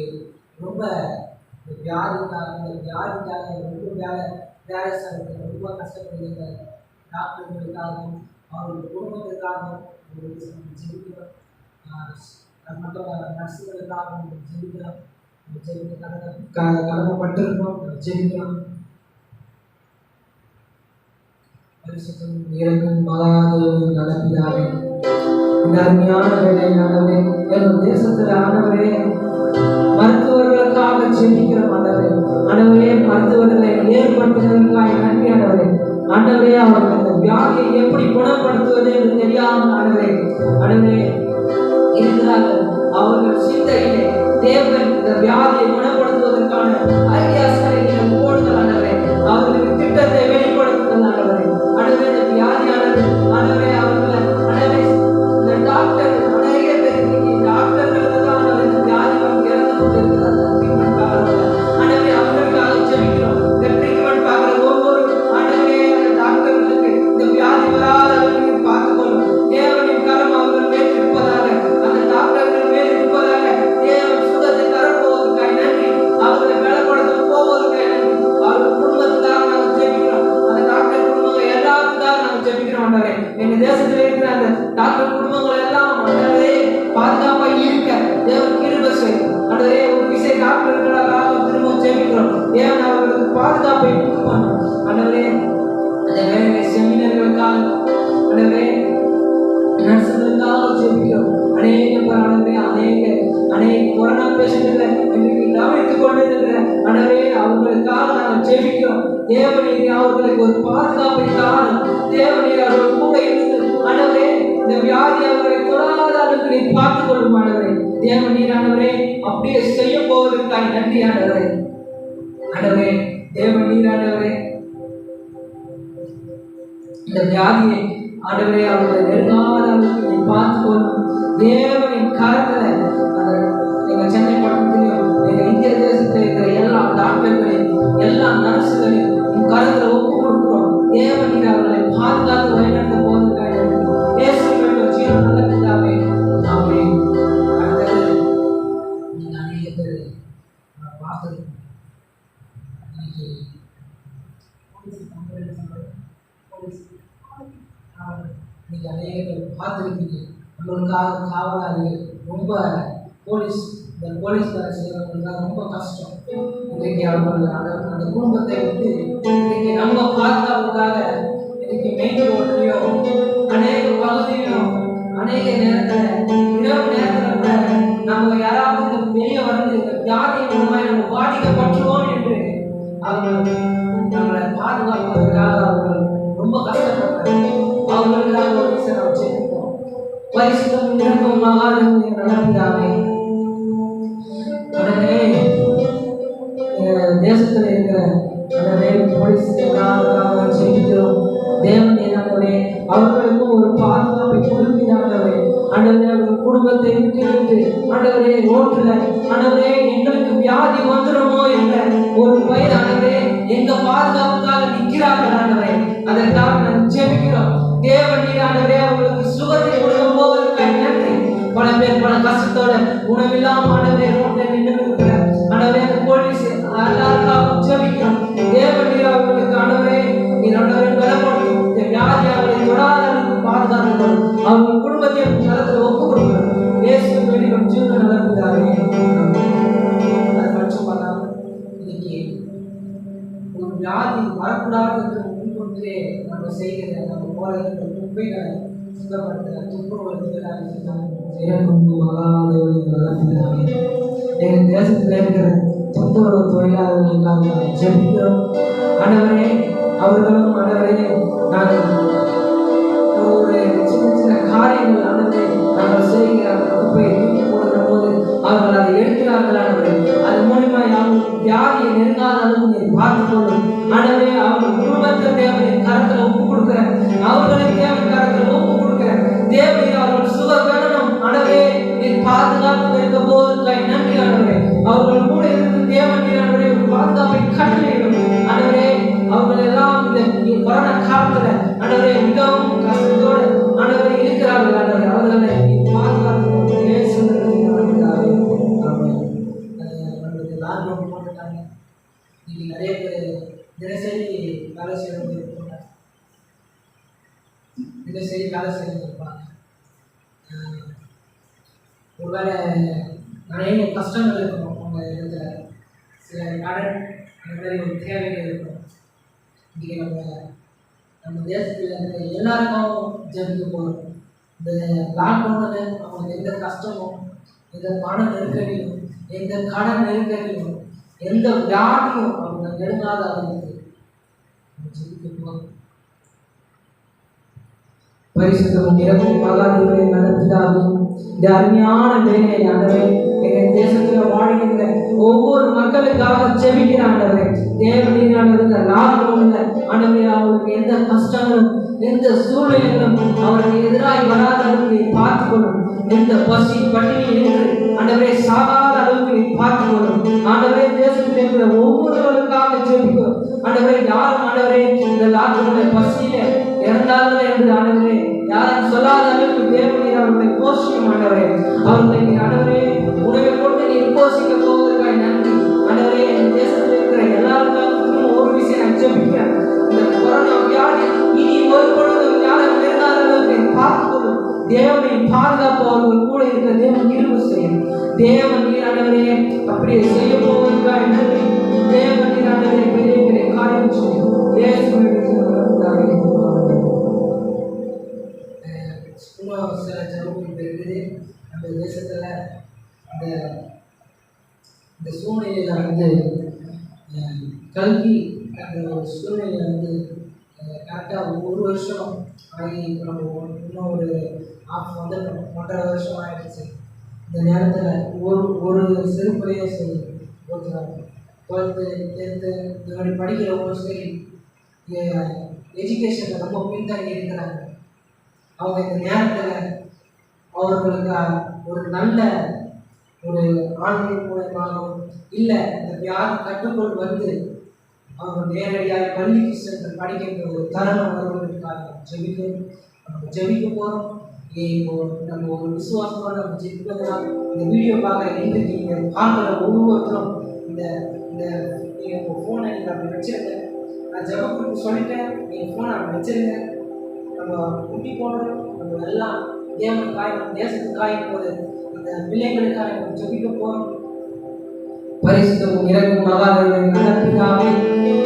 ரொம்ப வியாதிக்காக ரொம்ப கஷ்டப்படுகிற டாக்டர்களுக்காகவும் அவர்கள் குடும்பத்திற்காகவும் ஜெபிக்கிறோம். மற்ற நர்ஸுகளுக்காகவும் ஜெபிக்கிறோம். கடமைப்பட்டிருக்கிறோம், ஜெபிக்கிறோம். பரிசுத்தம் இறக்கும் மகாதேவன் நடப்பினாரே இந்த அருமையான வேலை ஆண்டவரே. எங்கள் தேசத்தில் ஆண்டவரே மருத்துவர்களுக்காக ஜெபிக்கிறோம் ஆண்டவரே. ஆண்டவரே மருத்துவர்களை ஏற்படுத்துவதற்காக நன்றி ஆண்டவரே. ஆண்டவரே அவர்கள் இந்த வியாதியை எப்படி குணப்படுத்துவது என்று தெரியாமல் ஆண்டவரே இருக்கிறார்கள். அவர்கள் சிந்தையிலே தேவன் இந்த வியாதியை குணப்படுத்துவதற்கான ஐடியாஸ்களை நீங்கள் போடுங்கள் ஆண்டவரே. அவர்களுக்கு திட்டத்தை வெளிப்படுத்துங்கள் ஆண்டவரே. ஆண்டவரே இந்த வியாதியானது ஆண்டவரே அவர்களை ஆண்டவரே இந்த டாக்டர் அநேக பேர் டாக்டர்களுக்கு தான் இந்த வியாதி இறந்து கொண்டிருக்கிறார்கள். ட்ரீட்மெண்ட் பார்க்கறவங்க ஆண்டவரே அவர்களுக்காக ஜெபிக்கிறோம். இந்த ட்ரீட்மெண்ட் பார்க்குற ஒவ்வொரு ஆண்டவரே டாக்டர்களுக்கு இந்த வியாதி வராத அளவுக்கு பார்த்துக்கொள்ளும். தேவனின் கரம் அவர்கள் மேல் இருப்பதாக, அந்த டாக்டர்கள் மேல் இருப்பதாக. தேவன் சுகத்தை தரப்போவதற்காக நன்றி. அவர்களை பலப்படுத்த போவதற்காக நன்றி. அவர்கள் குடும்பத்துக்காக நாங்கள் ஜெபிக்கிறோம். அந்த டாக்டர் குடும்பங்கள் எல்லாத்துக்காக நாங்கள் ஜெபிக்கிறோம் ஆண்டவரே. எங்க தேசத்தில் இருக்கிற அந்த டாக்டர் குடும்பங்கள் எல்லாம் ஆண்டவரே பாதுகாப்பாக இருக்க தேவன் கிருபை செய்யும் ஆண்டவரே. ஒரு விஷய டாக்டர்களுக்காக திரும்ப ஜெபிக்கிறோம். தேவன் அவர்களுக்கு பாதுகாப்பை கொடுப்பாங்க ஆண்டவரே. அந்த வேலை செமினர்களுக்காக ஆண்டவரே நர்ஸுகளுக்காக ஜெபிக்கிறோம். அநேக கொரோனா பேஷண்ட்களை இன்றைக்கு கவனித்துக் கொண்டிருக்கிற ஆண்டவரே அவர்களுக்காக நாங்கள் ஜெபிக்கிறோம். தேவனீர் அவர்களுக்கு ஒரு பாதுகாப்பை தாரும். தேவனீர் அவர்கள் கூட இருந்து ஆண்டவரே இந்த வியாதி அவர்களை தொடாத அளவுக்கு நீர் பார்த்துக் கொள்ளும் ஆண்டவரே. தேவனீர் ஆண்டவரே அப்படியே செய்ய போவதற்காக நன்றி ஆண்டவரே. ஆண்டவரே தேவனீர் ஆண்டவரே இந்த வியாதியை ஆண்டவரே அவர்களை நெருங்காத அளவுக்கு நீ பார்த்துக்கொள்ளும். தேவனின் கரங்களை எங்க சென்னை பட்டணத்திலையும் எங்க இந்திய தேசத்தில் இருக்கிற எல்லா டாக்டர்களையும் எல்லா நர்ஸுகளையும் உன் கரத்துல ஒப்பு கொடுக்கிறோம். தேவனீர் அவர்களை பாதுகாத்து வழிநடத்த போவதற்காக ஜீவன் நல்ல பிதாவே ஆமென். அடுத்தது நீங்க அநேக பேர் பார்த்துருக்கோம். இன்னைக்கு நீங்க அநேக பேர் பார்த்துருக்கீங்க. நம்மளுக்காக காவலாளிகள் ரொம்ப இந்த போலீஸ் வேலை செய்யறவங்களுக்கு ரொம்ப கஷ்டம். இன்றைக்கு அவர்கள் அந்த குடும்பத்தை விட்டு இன்னைக்கு நம்ம பாதுகாப்புக்காக இன்னைக்கு மெயின் ரோட்லயோ அநேக பகுதியிலும் அநேக நேரத்தில் இரவு நேரத்தில் கூட நம்ம யாராவது வெளியே வந்து இந்த வியாதி மூலமாக நம்ம பாதிக்கப்பட்டுவோம் என்று அவர்கள் நம்மளை பாதுகாப்பதற்காக அவர்கள் ரொம்ப கஷ்டப்படுறாங்க. பரிசுத்தமும் இரக்கமும் மகாதேவனின் நல்ல பிதாவே, உடனே தேசத்தில் இருக்கிற போலீஸ் எல்லாருக்காக ஜெபிக்கிறோம். தேவனே ஆண்டவரே, அவர்களுக்கும் ஒரு பாதுகாப்பை கொடுக்கிறாண்டவரே. ஆண்டவரே, அவர்கள் குடும்பத்தை விட்டு ஆண்டவரே ரோட்டில் ஆண்டவரே எங்களுக்கு வியாதி வந்துடுமோ என்ற ஒரு பயிர் ஆண்டவரே எங்க பாதுகாப்புக்காக நிற்கிறார்கள் ஆண்டவரே. அதற்காக நாங்கள் ஜெபிக்கிறோம். தேவனே ஆண்டவரே, அவர்களுக்கு சுகத்தை கொடுக்க போவதற்காக நன்றி. பல பேர் பல கஷ்டத்தோட உணவில்லாம ஆண்டவரே ரோட்டில் நின்று இருக்கிற ஆண்டவரே அந்த போலீஸ் எல்லாருக்காக ஜெபிக்கிறோம். தேவனே, அவர்களுக்கு ஆண்டவரே நீர் ஆண்டவரே பலப்படுத்தும். இந்த வியாதி அவர்களை தொடாத அளவுக்கு பாதுகாத்துக்கொள். அவர்கள் குடும்பத்தை நலத்தில் ஒப்புக் கொடுக்கிறோம். இயேசுவின் வழியில் ஜீவன நடப்பிதாவே. அது மட்டும் பண்ணாமல் இன்னைக்கு ஒரு வியாதி வரக்கூடாது முன்கொண்டே நம்ம செய்கிற நம்ம போகிற குப்பைகளை சுத்தப்படுத்துகிற துப்புரவுகளை எங்கள் தேசத்தில் இருக்கிற துப்புரவு தொழிலாளர்களுக்காக ஜெபிக்கிறோம். ஆண்டவரே, அவர்களும் ஆண்டவரே நாங்கள் ஒரு சின்ன சின்ன காரியங்கள் ஆண்டவரே நாங்கள் செய்கிற அந்த குப்பையை தூக்கி போடுகிற போது அவர்கள் அதை எடுக்கிறார்கள் ஆண்டவரே. அது மூலியமா அவர்கள் வியாதியை நெருங்காத அளவுக்கு நீர் பார்த்துக்கொள்ளும் ஆண்டவரே. அவர்கள் குடும்பத்தை தேவனின் கரத்தில் ஒப்பு கொடுக்கிற, அவர்களுக்கு தேவன் கரத்தில் ஒப்பு கொடுக்கிற தேவனே, அவர்கள் சுக வேணும் ஆண்டவரே நீர் பாதுகாப்பு இருக்க போவதற்காக நன்றி ஆண்டவரே. அவர்கள் கூட இருந்து தேவனே ஆண்டவரே ஒரு பாதுகாப்பை கட்டளையிடும் ஆண்டவரே. அவர்கள் எல்லாம் இந்த கொரோனா காலத்துல ஆண்டவரே மிகவும் கஷ்டத்தோடு ஆண்டவரே இருக்கிறார்கள் ஆண்டவரே. அவர்களை பாதுகாத்து லாக்டவுன் போட்டுட்டாங்க. இன்னைக்கு நிறைய பேர் தினசரி வேலை செய்யறது இருப்பாங்க, தினசரி வேலை செய்யறது இருப்பாங்க. ஒருவேளை நிறைய கஷ்டங்கள் இருக்கும் அவங்க இடத்துல, சில கடன் அந்த மாதிரி ஒரு தேவைகள் இருக்கும். இன்றைக்கி நம்ம தேசத்தில் இருக்கிற எல்லாருக்கும் ஜெபிக்க போகிறோம். இந்த லாக்டவுனில் அவங்களுக்கு எந்த கஷ்டமும், எந்த பண நெருக்கடியும், எந்த கடன் நெருக்கடியும், எந்த வியாதியும் அவங்க நெருங்காத அளவுக்கு ஜெபிக்க போகிறோம். பரிசுத்தமும் இரக்கமும் மகாதேவனின் நல்ல பிதாவே, இந்த அருமையான வேலையை ஆண்டவரே எங்கள் தேசத்தில் வாழ்கின்ற ஒவ்வொரு மக்களுக்காக ஜெபிக்கிற ஆண்டவரே. தேவனீர் ஆண்டவரே, லாக்டவுன்ல ஆண்டவரே அவங்களுக்கு எந்த கஷ்டங்களும் எந்த சூழ்நிலைகளும் அவருக்கு எதிராக வராத அளவுக்கு நீ பார்த்துக்கொள்ளும். எந்த பசி பட்டினி என்று ஆண்டவரே சாகாத அளவுக்கு நீ பார்த்துக்கொள்ளும் ஆண்டவரே. தேசத்தில் இருக்கிற ஒவ்வொருவருக்காக ஜெபிக்கும் ஆண்டவரே. யாரும் ஆண்டவரே இந்த லாக்டவுன்ல பசியில இறந்தார்கள் என்று ஆண்டவரே யாரும் சொல்லாத அளவுக்கு தேவனீர் அவர்களை போஷிக்கும் ஆண்டவரே. அவர்களை ஆண்டவரே உணவை கொண்டு நீ போஷிக்க போவதற்காக நன்றி ஆண்டவரே. இந்த தேசத்தில் இருக்கிற எல்லாருக்கும் ஒரு விஷயம் நான் ஜெபிக்கிறேன். இந்த கொரோனா வியாதி இனி ஒரு பொழுதும் யாரும் நெருங்காத அளவுக்கு பார்த்துக்கொள்ளும். தேவனின் பாதுகாப்பு அவர்கள் கூட இருக்க தேவன் கிருபை செய்யும். தேவனீர் ஆண்டவரே அப்படியே செய்ய போவதற்காக நன்றி. தேவனீர் ஆண்டவரே பெரிய பெரிய காரியம் செய்யும். சில ஜனங்கள் இருக்குது நம்ம தேசத்தில். இந்த சூழ்நிலையில் வந்து கல்வி அந்த ஒரு சூழ்நிலையில் வந்து கரெக்டாக ஒரு வருஷம் ஆகி நம்ம இன்னும் ஒரு வந்து 1.5 வருஷம் ஆகிடுச்சு. இந்த நேரத்தில் ஒரு சிறுபடியே சரி ஓட்டுறாங்க. 12th 10th இந்த மாதிரி படிக்கிறவங்களும் சரி எஜுகேஷனில் ரொம்ப பின்தங்கி இருக்கிறாங்க. அவங்க இந்த நேரத்தில் அவர்களுக்கு ஒரு நல்ல ஒரு ஆன்லைன் மூலமாகவும் இல்லை இந்த வியாதி கட்டுக்குள் வந்து அவங்க நேரடியாக பள்ளிக்கு சென்று படிக்கின்ற ஒரு தருணம் வருவதற்காக நம்ம ஜெபிக்க போகிறோம். இப்போ நம்ம ஒரு விசுவாசமாக நம்ம ஜெபிப்பதனால் இந்த வீடியோ பார்க்குற இன்றைக்கு நீங்கள் பார்க்குற ஒவ்வொருத்தரும் இந்த நீங்கள் உங்கள் ஃபோனை நீங்கள் அப்படி வச்சுருங்க. நான் ஜெபத்துக்கு சொல்லிட்டேன், நீங்கள் ஃபோனை அப்படி வச்சுருங்க. நம்ம குட்டி போடுறோம், நம்ம எல்லாம் தேவனுக்காய் தேசத்துக்காய் போது இந்த பிள்ளைகளுக்காக நம்ம ஜெபிக்க போகிறோம். பரிசுத்தமும் இரக்கமும் மகாதேவனின் நல்ல பிதாவே,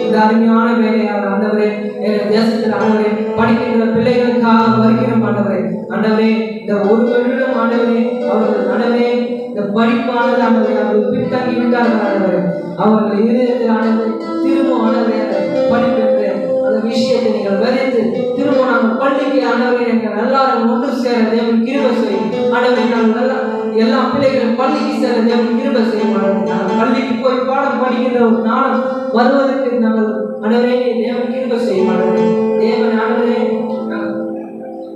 இந்த அருமையான வேலையாக ஆண்டவரே எங்கள் தேசத்தில் ஆண்டவரே படிக்கின்ற பிள்ளைகளுக்காக வருகிறோம் ஆண்டவரே. ஆண்டவரே இந்த ஒரு வருடம் ஆண்டவரே அவர்கள் ஆண்டவரே இந்த படிப்பானது ஆண்டவரே அவர்கள் பின்தங்கி விட்டார்கள் ஆண்டவரே. அவர்கள் இதயத்தில் ஆண்டவரே திரும்ப ஆண்டவரே படிப்பென்று அந்த விஷயத்தை நீங்கள் வெறுத்து திரும்ப நாங்கள் பள்ளிக்கு ஆண்டவரே எங்கள் எல்லாரும் ஒன்று சேர தேவன் கிருபை செய்யும். ஆண்டவரே நாங்கள் எல்லா பிள்ளைகளும் பள்ளிக்கு சேர தேவன் கிருபை செய்யும். நாங்கள் பள்ளிக்கு போய் பாடம் படிக்கின்ற ஒரு நாளும் வருவதற்கு நாங்கள் ஆண்டவரே தேவன் கிருபை செய்யும். தேவன் ஆண்டவரே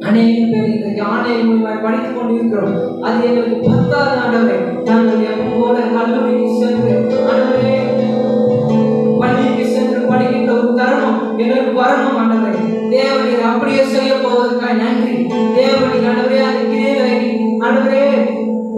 அநேக பேர் இந்த யானை மூலமாய் படித்துக் கொண்டிருக்கிறோம். அது எங்களுக்கு பத்தாது ஆண்டவரே. நாங்கள் எப்போ போல கல்லூரிக்கு சென்று ஆண்டவரே பள்ளிக்கு சென்று படிக்கின்ற ஒரு தருணம் எங்களுக்கு வரணும் ஆண்டவரே. தேவனை அப்படியே செய்ய போவதற்காக நன்றி. தேவனை ஆண்டவரே அந்த கிரியைகளை ஆண்டவரே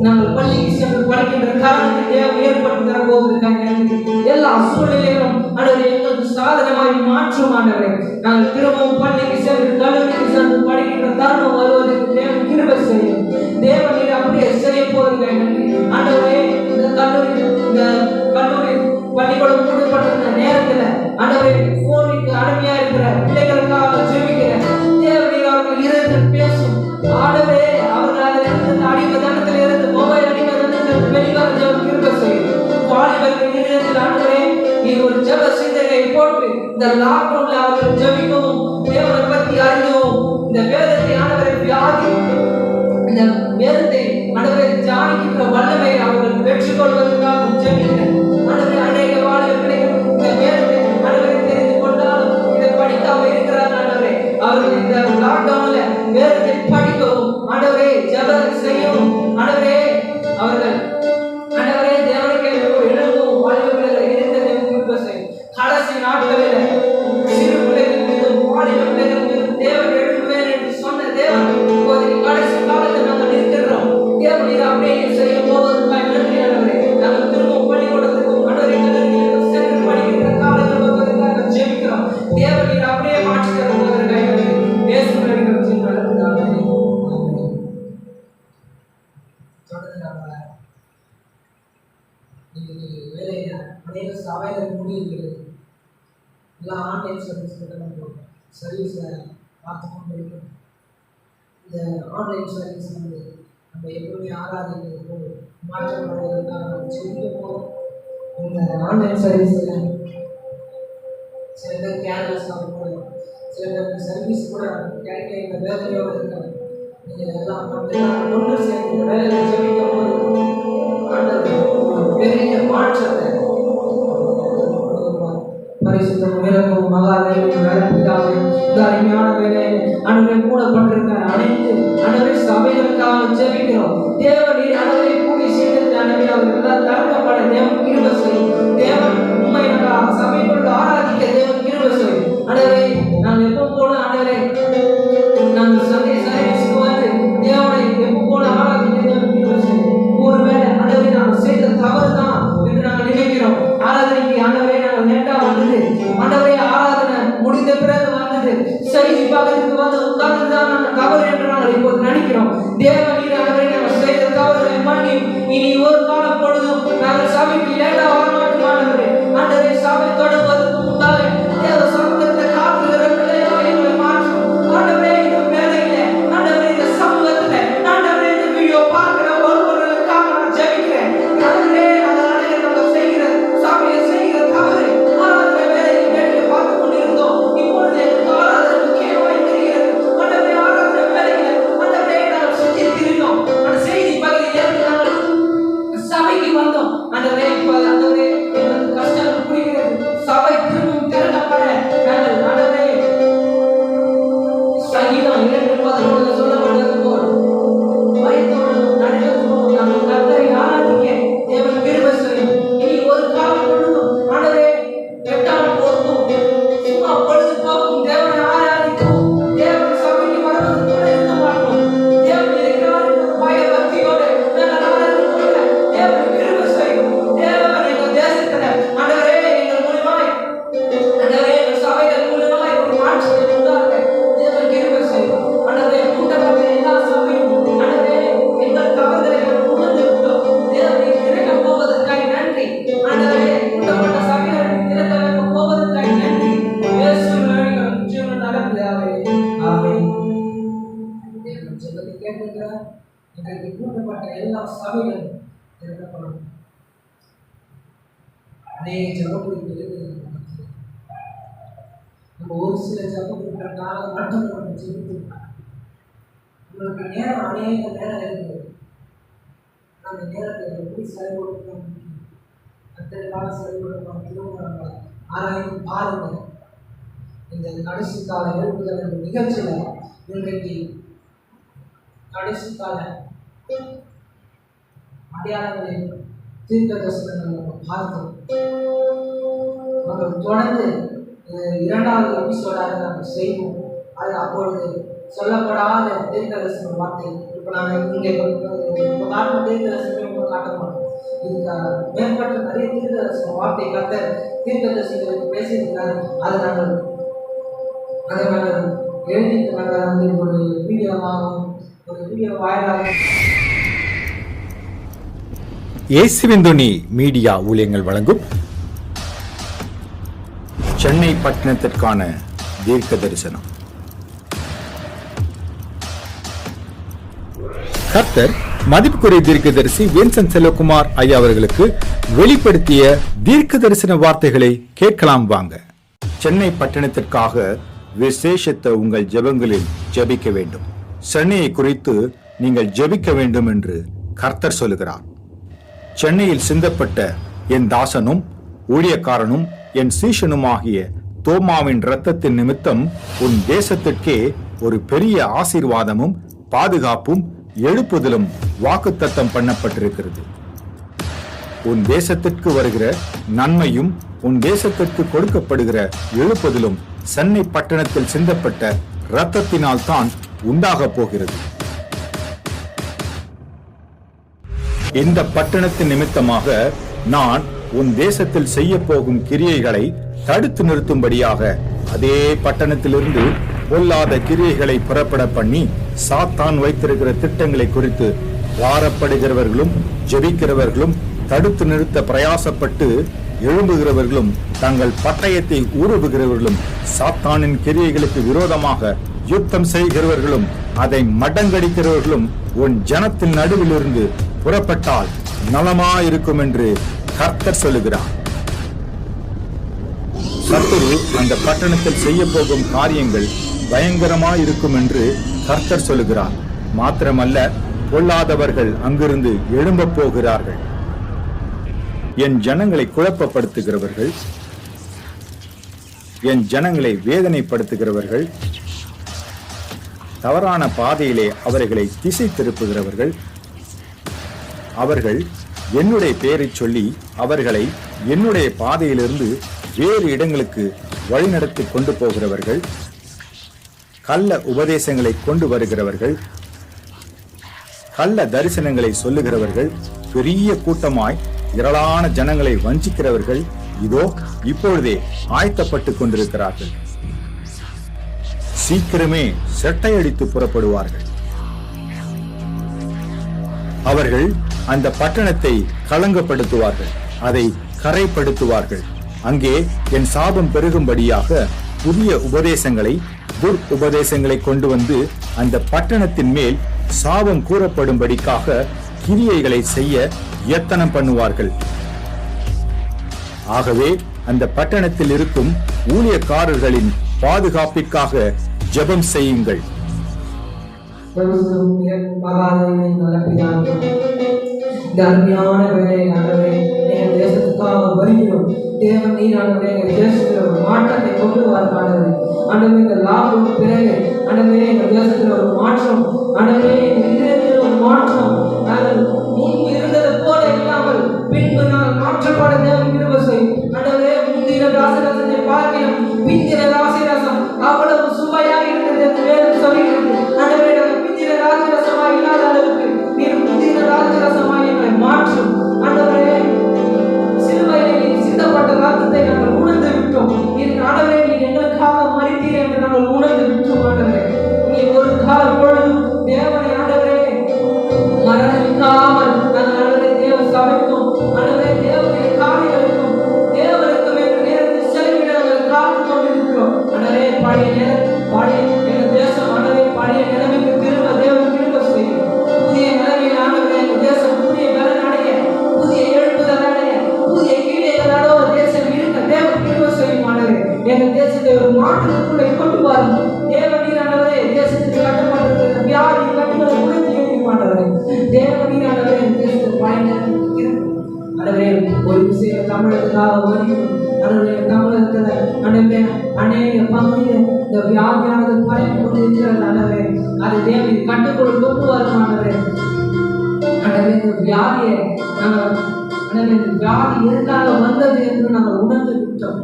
நாங்கள் பள்ளிக்கு சென்று படிக்கின்ற காரணத்தை தேவன் ஏற்படுத்தி தர போவதற்காக நன்றி. எல்லா சூழ்நிலைகளும் ஆண்டவரே எங்களுக்கு சாதனமாய் மாற்றும் ஆண்டவரே. நாங்கள் திரும்பவும் பள்ளிக்கு சென்று கல்லூரிக்கு சென்று படிக்கின்ற தருணம் வருவதற்கு தேவன் கிருபை செய்யும். தேவனை அப்படியே செய்ய போவதற்காக நன்றி ஆண்டவரே. இந்த கல்லூரி பள்ளிக்கூடம் மூடப்பட்டிருந்த நேரத்தில் ஆண்டவரே போனுக்கு அடிமையா இருக்கிற பிள்ளைகளுக்காக ஜெபிக்கிறேன். தேவனை அவர்கள் இருந்து பேசும் ஆண்டவரே. அவர்கள் அதிலிருந்து அடிமதனத்தில் இருந்து மொபைல் அடிமதனத்தில் வெளிவர தேவன் கிருபை செய்யும். வாலிபர்கள் இருந்து ஆண்டவரே நீ ஒரு ஜெப சிந்தனையை போட்டு இந்த லாக்டவுன்ல அவர்கள் ஜெபிக்கவும் தேவனை பற்றி அறியவும் இந்த வேதத்தை ஆண்டவரை வியாதி இந்த வேதத்தை ஆண்டவரை தியானிக்கின்ற வல்லமை அவர்கள் பெற்றுக்கொள்வதற்காக ஜெபிக்கிறேன். ஆண்டவரே அநேக வாலிபர்களை இந்த வேதத்தை ஆண்டவரை தெரிந்து கொண்டாலும் இதை படிக்காம இருக்கிறார்கள் ஆண்டவரே. அவர்கள் இந்த லாக்டவுன்ல வேதத்தை படிக்கவும் ஆண்டவரே ஜெபம் செய்யவும் ஆண்டவரே அவர்கள் ஆண்டவரே தேவனுக்கு எழுதவும் வாலிபர்களை இருந்த தேவன் கிருபை செய்யும். கடைசி நாட்களில் சிறு பிள்ளைகள் மீதும் வாலிப பிள்ளைகள் மீதும் தேவன் எழுதுவேன் என்று சொன்ன தேவன் இப்போதைக்கு கடைசி காலத்தில் நாங்கள் இருக்கிறோம். தேவன் இதை அப்படியே செய்ய போவதற்காக நன்றி ஆண்டவரே. நாங்கள் திரும்பவும் பள்ளிக்கூடத்துக்கும் ஆண்டவரை கல்லூரிகளுக்கும் சென்று படிக்கின்ற காலங்கள் வருவதற்காக ஜெபிக்கிறோம். தேவன் இதை அப்படியே மாற்றி தர போவதற்காக நன்றி. இயேசுவின் நாமத்தில் நடந்ததாகவே ஆமென். தொடர்ந்து நம்ம இன்னைக்கு வேலையில அநேக சபைகள் முடிகிறது. எல்லாம் ஆன்லைன் சர்வீஸ் நம்ம சர்வீஸை பார்த்து கொண்டு இருக்கோம். இந்த ஆன்லைன் சர்வீஸ் வந்து நம்ம எப்பவுமே ஆராதிக்கிறதுக்கோ மாற்றப்படுவதற்காக ஜெபிக்கப்போ இந்த ஆன்லைன் சர்வீஸில் சில பேர் கேர்லெஸ்ஸாக போகலாம். சில பேர் இந்த சர்வீஸ் கூட கிடைக்க இந்த வேலையோடு இருக்காங்க. நீங்கள் எல்லாம் ஒன்று சேர்ந்து இந்த வேலையில் ஜெபிக்கும் போது ஆண்டவர் பெரிய மாற்றத்தை பரிசுத்தம் விளக்கும் மகாதேவன் வேலைக்காக இந்த அருமையான வேலையை அன்றைய மூடப்பட்டிருக்கிற அனைத்து அன்றைய சபைகளுக்காக ஜெபிக்கிறோம். தேவன் அன்றைய கூடி சேர்ந்து அன்றைய அவர்கள் தடுக்கப்பட தேவன் கிருபை செய்யும். தேவன் உண்மை சபைக்குள் ஆராதிக்க தேவன் கிருபை செய்யும். அன்றைய நாங்கள் எப்போ போல அன்றைய நாங்கள் சண்டே சர்வீஸ்க்கு வந்து தேவனை எப்போ போல ஆராதிக்க தேவன் கிருபை செய்யும். ஒருவேளை அன்றைய நாங்கள் செய்த தவறு தான் என்று நாங்கள் நினைக்கிறோம். ஆராதனைக்கு ஆண்டவரே நாங்கள் லேட்டா வந்தது, ஆண்டவரே ஆராதனை முடிந்த பிறகு வந்தது, செய்தி பக்கத்துக்கு வந்து உட்கார்ந்து தான் நாங்கள் தவறு என்று நாங்கள் இப்போது நினைக்கிறோம். தேவன் ஆண்டவரே நாங்கள் செய்த தவறுகளை மன்னி இனி ஒரு காலம் பொழுதும் நாங்கள் சபைக்கு லேட்டா வரமாட்டோம். ஆண்டவரே ஆண்டவரே சபை தொடங்குவதற்கு முன்னாலே தேவ சமூகத்தை காத்துகிற பிள்ளைகளை எங்களை மாற்றும். ஆண்டவரே இந்த வேலையில ஆண்டவரே இந்த சமூகத்துல ஆண்டவரே இந்த வீடியோ பார்க்கிற ஒருவர்களுக்காக நான் ஜெபிக்கிறேன். ஆண்டவரே அதனால நம்ம செய்கிற சபையை செய்கிற தவறு ஆராதனை வேலையை வேலையை பார்த்து கொண்டிருந்தோம். இப்பொழுது எனக்கு ஆராதனை முக்கியமாய் தெரிகிறது. ஆண்டவரே ஆராதனை வேலையில ஆண்டவரே நாங்கள் சுற்றி திரிந்தோம். அந்த செய்தி பகுதியில் நாங்கள் சபைக்கு வந்தோம். ஆண்டவரே இப்ப ஆண்டவரே எங்களுக்கு கஷ்டங்கள் புரிகிறது. சபை திரும்பவும் திறக்கப்பட நாங்கள் ஆண்டவரே சங்கீதம் 2:11 சொல்லப்பட்டது போல் பயத்தோடும் நடுக்கத்தோடும் நாங்கள் கர்த்தரை ஆராதிக்க தேவன் கிருபை செய்யும். இனி ஒரு காலம் பொழுதும் ஆண்டவரே எட்டாம் போக்கும் சும்மா பொழுது போக்கும் தேவனை ஆராதிக்கும். தேவன் சபைக்கு வருவது கூட இருக்க மாட்டோம். தேவன் இருக்கிறார் என்ற பயபக்தியோடு நாங்கள் ஆராதிக்க தேவன் கிருபை செய்யும். தேவன் எங்கள் தேசத்துல ஆண்டவரே எங்கள் மூலமாய் ஆண்டவரே எங்கள் சபைகள் மூலமாய் ஒரு மாற்றத்தை உண்டாக்க தேவன் கிருபை செய்யும். ஆண்டவரே கூட்டப்பட்ட எல்லா சபையும் ஆண்டவரே எங்கள் தவறுகளை உணர்ந்து விட்டோம். தேவனை திறக்க போவதற்காக நன்றி. ஆண்டவரே கூட்டப்பட்ட சபைகளை திறக்க வைக்க போவதற்காக நன்றி. இயேசுவின் நாமத்தில் ஜீவன் நடந்ததாவே ஆமென். தேவன் ஜெபத்தை கேட்கிறார். இன்றைக்கு கூட்டப்பட்ட எல்லா சபைகளும் திறக்கப்படும். அநேக ஜெப குறிப்பு இருக்குது. நம்ம ஒரு சில ஜபங்களுக்காக மட்டும் நம்ம ஜெபித்துருக்கோம். உங்களுக்கு நேரம் அநேக நேரம் இருக்குது. அந்த நேரத்தை எப்படி செயல்படுத்தணும், அத்தகைய செயல்படுத்தணும், திருமணங்களை ஆராய்ந்து பாருங்க. இந்த கடைசி கால எழுப்புதல் என்ற நிகழ்ச்சியில் இன்றைக்கு கடைசி கால அடையாளங்களை தீர்க்க தரிசனங்கள் நம்ம பார்த்தோம். நம்ம தொடர்ந்து இரண்டாவது எபிசோடாக நம்ம செய்வோம். அது அப்பொழுது சொல்லப்படாத தீர்க்க தரிசன வார்த்தை. இப்போ நாங்கள் இங்கே இப்போ காட்டுற தீர்க்க தரிசனமே உங்களுக்கு காட்ட மாட்டோம். இதுக்கு மேற்பட்ட நிறைய தீர்க்க தரிசன வார்த்தை கத்த தீர்க்க தரிசனங்களுக்கு பேசியிருக்கிறார். அதை நாங்கள் எழுதி நாங்கள் வந்து ஒரு வீடியோவாகவும் ஒரு வீடியோ வாயிலாக இயேசுவின் துணி மீடியா ஊழியங்கள் வழங்கும் சென்னை பட்டணத்திற்கான தீர்க்க தரிசனம். கர்த்தர் மதிப்புக்குரிய தீர்க்கதரிசி வின்சென்ட் செல்வகுமார் ஐயா அவர்களுக்கு வெளிப்படுத்திய தீர்க்க தரிசன வார்த்தைகளை கேட்கலாம் வாங்க. சென்னை பட்டணத்திற்காக விசேஷித்த உங்கள் ஜெபங்களில் ஜெபிக்க வேண்டும். சென்னையை குறித்து நீங்கள் ஜெபிக்க வேண்டும் என்று கர்த்தர் சொல்லுகிறார். சென்னையில் சிந்தப்பட்ட என் தாசனும் ஊழியக்காரனும் என் சீஷனுமாகிய தோமாவின் இரத்தத்தின் நிமித்தம் உன் தேசத்திற்கே ஒரு பெரிய ஆசீர்வாதமும் பாதுகாப்பும் எழுப்புதலும் வாக்குத்தத்தம் பண்ணப்பட்டிருக்கிறது. உன் தேசத்திற்கு வருகிற நன்மையும் உன் தேசத்திற்கு கொடுக்கப்படுகிற எழுப்புதலும் சென்னை பட்டணத்தில் சிந்தப்பட்ட இரத்தத்தினால் தான் உண்டாக போகிறது. இந்த பட்டணத்தின் நிமித்தமாக நான் உன் தேசத்தில் செய்ய போகும் கிரியைகளை தடுத்து நிறுத்தும்படியாக அதே பட்டணத்திலிருந்து பொல்லாத கிரியைகளை புறப்பட பண்ணி சாத்தான் வைத்திருக்கிற திட்டங்களை குறித்து வாரப்படுகிறவர்களும் ஜெபிக்கிறவர்களும் தடுத்து நிறுத்த பிரயாசப்பட்டு எழும்புகிறவர்களும் தங்கள் பட்டயத்தை ஊறுவுகிறவர்களும் சாத்தானின் கிரியைகளுக்கு விரோதமாக யுத்தம் செய்கிறவர்களும் அதை மடங்கடிக்கிறவர்களும் உன் ஜனத்தின் நடுவிலிருந்து புறப்பட்டால் நலமாயிருக்கும் என்று கர்த்தர் சொல்லுகிறார். சத்துரு அந்த பட்டணத்தில் செய்ய போகும் காரியங்கள் பயங்கரமாயிருக்கும் என்று கர்த்தர் சொல்லுகிறார். மாத்திரமல்ல, பொல்லாதவர்கள் அங்கிருந்து எழும்ப போகிறார்கள். என் ஜனங்களை குழப்பப்படுத்துகிறவர்கள், என் ஜனங்களை வேதனைப்படுத்துகிறவர்கள், தவறான பாதையிலே அவர்களை திசை திருப்புகிறவர்கள், அவர்கள் என்னுடைய பெயரை சொல்லி அவர்களை என்னுடைய பாதையிலிருந்து வேறு இடங்களுக்கு வழிநடத்தி கொண்டு போகிறவர்கள், கள்ள உபதேசங்களை கொண்டு வருகிறவர்கள், கள்ள தரிசனங்களை சொல்லுகிறவர்கள், பெரிய கூட்டமாய் திரளான ஜனங்களை வஞ்சிக்கிறவர்கள் இதோ இப்பொழுதே ஆயத்தப்பட்டு கொண்டிருக்கிறார்கள். சீக்கிரமே செட்டையடித்து புறப்படுவார்கள். அவர்கள் அந்த பட்டணத்தை களங்கப்படுத்துவார்கள், அதை கரைப்படுத்துவார்கள். அங்கே என் சாபம் பெருகும்படியாக புதிய உபதேசங்களை துர் உபதேசங்களை கொண்டு வந்து அந்த பட்டணத்தின் மேல் சாபம் கூறப்படும்படிக்காக கிரியைகளை செய்ய எத்தனம் பண்ணுவார்கள். ஆகவே அந்த பட்டணத்தில் இருக்கும் ஊழியக்காரர்களின் பாதுகாப்பிற்காக ஜெபம் செய்யுங்கள். அருமையான வேலை ஆண்டவரே, எங்கள் தேசத்துக்காக வருகிறோம். தேவன் நீர் ஆண்டவரே, எங்கள் தேசத்தில் ஒரு மாற்றத்தை கொண்டு வரக்காண்டது ஆண்டவரே. இந்த லாபம் பிறகு ஆண்டவரே எங்கள் தேசத்தில் ஒரு மாற்றம் ஆண்டவரே, எங்கள் ஒரு மாற்றம். நாங்கள் முன் இருந்தது போல இல்லாமல் பின்பு நாங்கள் மாற்றப்பட தேவன் கிருபை செய்யும் ஆண்டவரே. முந்தின ராசரசத்தை பார்க்கிறோம், பிந்தின ராசரசம் அவ்வளவு சுவையாக இருந்தது என்று வேதம் சொல்கிறது ஆண்டவரே. நாங்கள் பிந்தின ராசரசமாக இல்லாத அளவுக்கு நீர் முந்தின ராசரசமாக எங்களை மாற்றும் ஆண்டவரே. சிலுவையில் சிந்தப்பட்ட ரத்தத்தை நாங்கள் உணர்ந்து விட்டோம். என் ஆண்டவரே, நீர் எங்களுக்காக மரித்தீர் என்று நாங்கள் உணர்ந்து விட்டோம் ஆண்டவரே. நீ ஒரு கால் பொழுதும் தேவனை ஆண்டவரே மரணிக்காமல் நாங்கள் ஆண்டவரே தேவ சபைக்கும் ஆண்டவரே தேவனுடைய காரியங்களுக்கும் தேவனுக்கும் என்ற நேரத்தில் செலவிட நாங்கள் காத்து கொண்டிருக்கிறோம் ஆண்டவரே. பழைய நேரம் பழைய எங்கள் தேசம் ஆண்டவரே தேசத்தை ஒரு மாற்றத்துக்குள்ளே கொண்டு வரும். தேவனீர் ஆண்டவரே, தேசத்தில் கட்டப்பட்டிருக்கிற வியாதி கட்டுகளை உணர்த்தி வைக்கும் ஆண்டவரே. தேவனீர் ஆண்டவரே, தேசத்தில் பயணம் ஆண்டவரே, ஒரு விஷயம் தமிழகத்துக்காக வரைக்கும் ஆண்டவரே, தமிழகத்துல ஆண்டவரே அநேக பகுதியில் இந்த வியாதியானது பரவி கொண்டு இருக்கிறது ஆண்டவரே. அதை தேவனீர் கட்டுக்குள் கொண்டு வரும் ஆண்டவரே. ஆண்டவரே, இந்த வியாதியை நாங்கள் ஆண்டவரே, இந்த வியாதி எதற்காக வந்தது என்று நாங்கள் உணர்ந்து விட்டோம்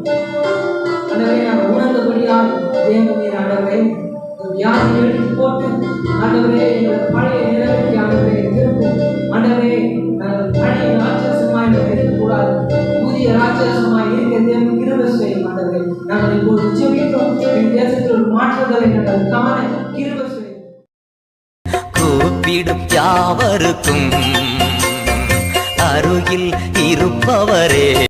ஆண்டவரே. நாங்கள் உணர்ந்தபடியால் தேவனீர் ஆண்டவரே, இந்த வியாதியை எடுத்து போட்டு ஆண்டவரே, எங்கள் பழைய நிலைமைக்கு ஆண்டவரே திரும்பும் ஆண்டவரே. நாங்கள் பழைய ராட்சசமாய் இருக்கக்கூடாது, புதிய ராட்சசமாய் இருக்க தேவன் கிருபை செய்யும் ஆண்டவரே. நாங்கள் இப்போது ஜெபிக்கிறோம், எங்கள் தேசத்தில் ஒரு மாற்றங்களை நாங்கள் காண கிருபை செய்யும். கூப்பிடும் யாவருக்கும் அருகில் இருப்பவரே.